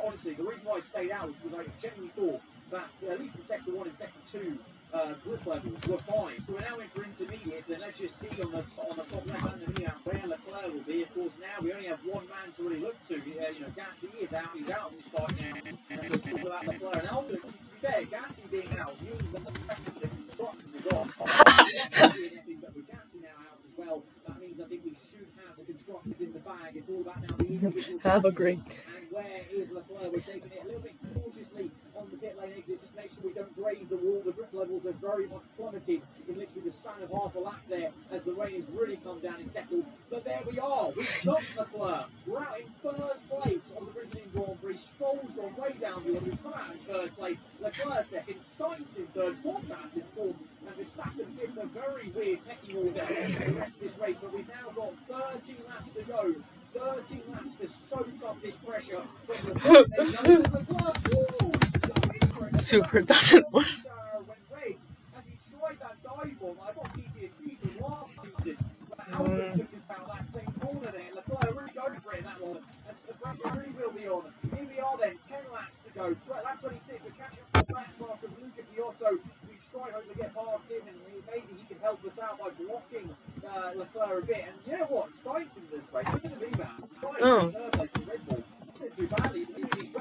honestly, the reason why I stayed out was because I genuinely thought that at least in sector 1 and sector 2 grip levels were fine. So we're now in for intermediates, and let's just see on the top left-hand of here where Leclerc will be. Of course, now we only have one man to really look to. Gasly is out. He's out of this fight now. And we'll talk about Leclerc. And also, to be fair, Gasly being out means that the pressure for the construction is on. But with Gasly now out as well, that means I think we should have the constructors in the bag. It's all about now the individual. Have a great. And where is Leclerc? We're taking it a little bit cautiously on the pit lane exit. Just make sure we don't graze the wall. The grip levels are very much plummeted in literally the span of half a lap there as the rain has really come down and settled. But there we are. We've jumped Leclerc. We're out in first place on the Brazilian Grand Prix. Stroll's gone way down the order. We've come out in first place. Leclerc second. Sainz in third. Bottas in fourth. And Verstappen fifth. A very weird pecking order for the rest of this race. But we've now got 13 laps to go. 13 laps to soak up this pressure from the Super doesn't work. went red as he tried that dive bomb. I got PTSD from last season. But Albert took us out that same corner there. Leclerc really going for it in that one. And so the pressure really will be on. Here we are then, 10 laps to go. Lap 26, we're catching up the back mark of Luca Piotto. We try hope to get past him, and maybe he can help us out by blocking Leclerc a bit. And you know what? Sainz in this race, look at the rebound. Sainz in third place in Red Bull. He didn't do badly. He's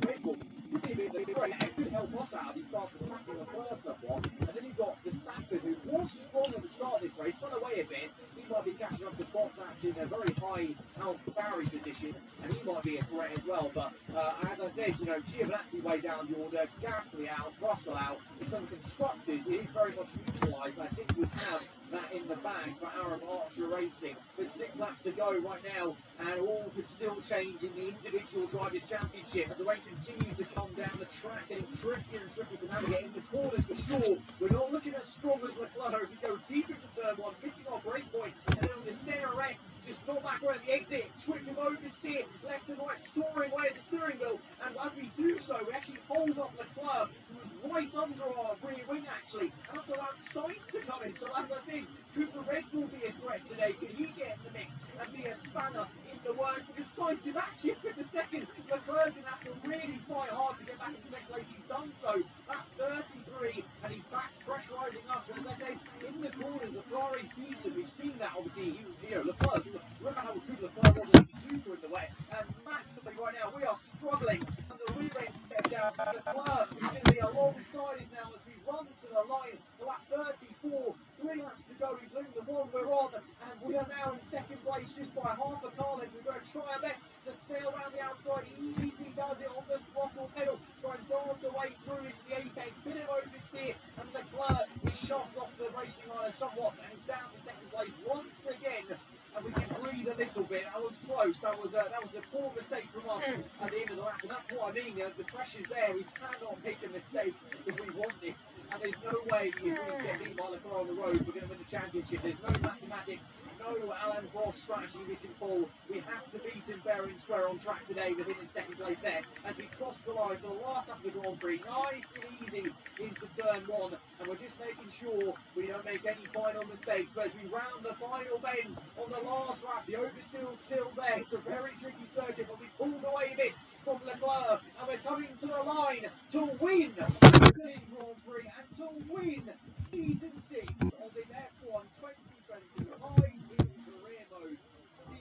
Red Bull. It could help us out. He starts attacking Leclerc somewhat. And then you've got Verstappen, who was strong at the start of this race, fell away a bit. He might be catching up to Bottas in a very high AlphaTauri position, and he might be a threat as well. But as I said, Giovinazzi way down the order, Gasly out, Russell out. In terms of constructors, it is very much neutralised. I think we have that in the bag for Aaron Archer Racing. There's 6 laps to go right now, and all could still change in the individual drivers' championship as the rain continues to come down the track, getting trickier and trickier to navigate in the corners for sure. We're not looking as strong as Leclerc as we go deep into turn 1, missing our break point, and then on the CRS, just not back around the exit, twitching oversteer, left and right, soaring away at the steering wheel, and as we do so, we actually hold up Leclerc, who was right under our rear wing actually, and that's allowed Sainz to come in. So as I said, could the Red Bull be a threat today? Could he get in the mix and be a spanner in the works? Because Sainz is actually a bit of second. Leclerc's going to have to really fight hard to get back into second place. He's done so. That's 33, and he's back pressurising us. And as I said, in the corners, the Ferrari's decent. We've seen that, obviously. Leclerc, remember how good Leclerc was in super in the wet. And massively right now, we are struggling. And the rear end step down. Leclerc is going to be alongside us now as we run to the line for lap 34. 3 laps to go, including the one we're on, and we are now in second place just by half a car length. We're going to try our best to sail around the outside. He easily does it on the throttle pedal, try and dart away through into the apex, bit of oversteer, and Leclerc is shoved off the racing line somewhat, and he's down to second place once again. And we can breathe a little bit. That was close. That was a poor mistake from us at the end of the lap, and that's what I mean. The pressure's there. We cannot make a mistake if we want this. And there's no way if we get beat by Leclerc on the road, we're going to win the championship. There's no mathematics, no Alan Prost strategy we can pull. We have to beat him fair and square on track today with him in second place there. As we cross the line for the last lap of the Grand Prix, nice and easy into turn 1. And we're just making sure we don't make any final mistakes. But as we round the final bend on the last lap, the oversteer's still there. It's a very tricky circuit, but we pulled away a bit from Leclerc. And they're coming to the line to win the Grand Prix and to win Season 6 of this F1 2020 High Team Career Mode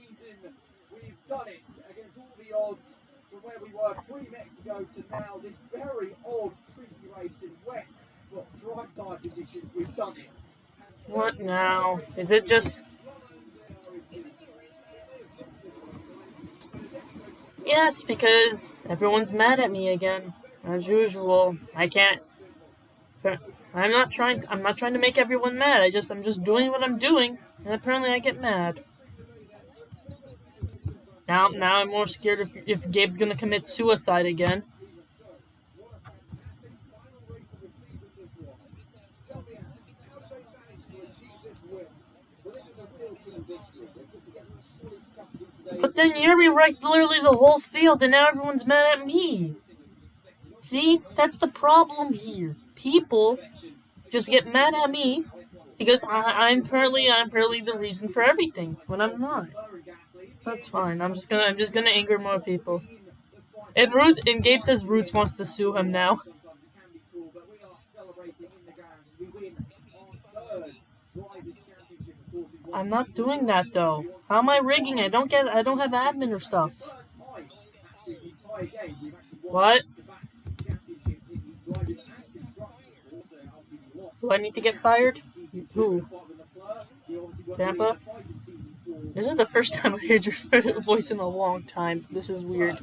season. We've done it against all the odds from where we were pre-Mexico to now this very odd tricky race in wet but dry tyre conditions. We've done it. What now? Is it just... Yes, because everyone's mad at me again, as usual. I can't... I'm not trying to make everyone mad. I'm just doing what I'm doing, and apparently I get mad. Now I'm more scared if Gabe's gonna commit suicide again. But then you rewrite literally the whole field, and now everyone's mad at me. See, that's the problem here. People just get mad at me because I'm apparently the reason for everything when I'm not. That's fine. I'm just gonna anger more people. And Gabe says Roots wants to sue him now. I'm not doing that though. How am I rigging it? I don't have admin or stuff. What? Do I need to get fired? Who? Tampa? This is the first time I heard your voice in a long time. This is weird.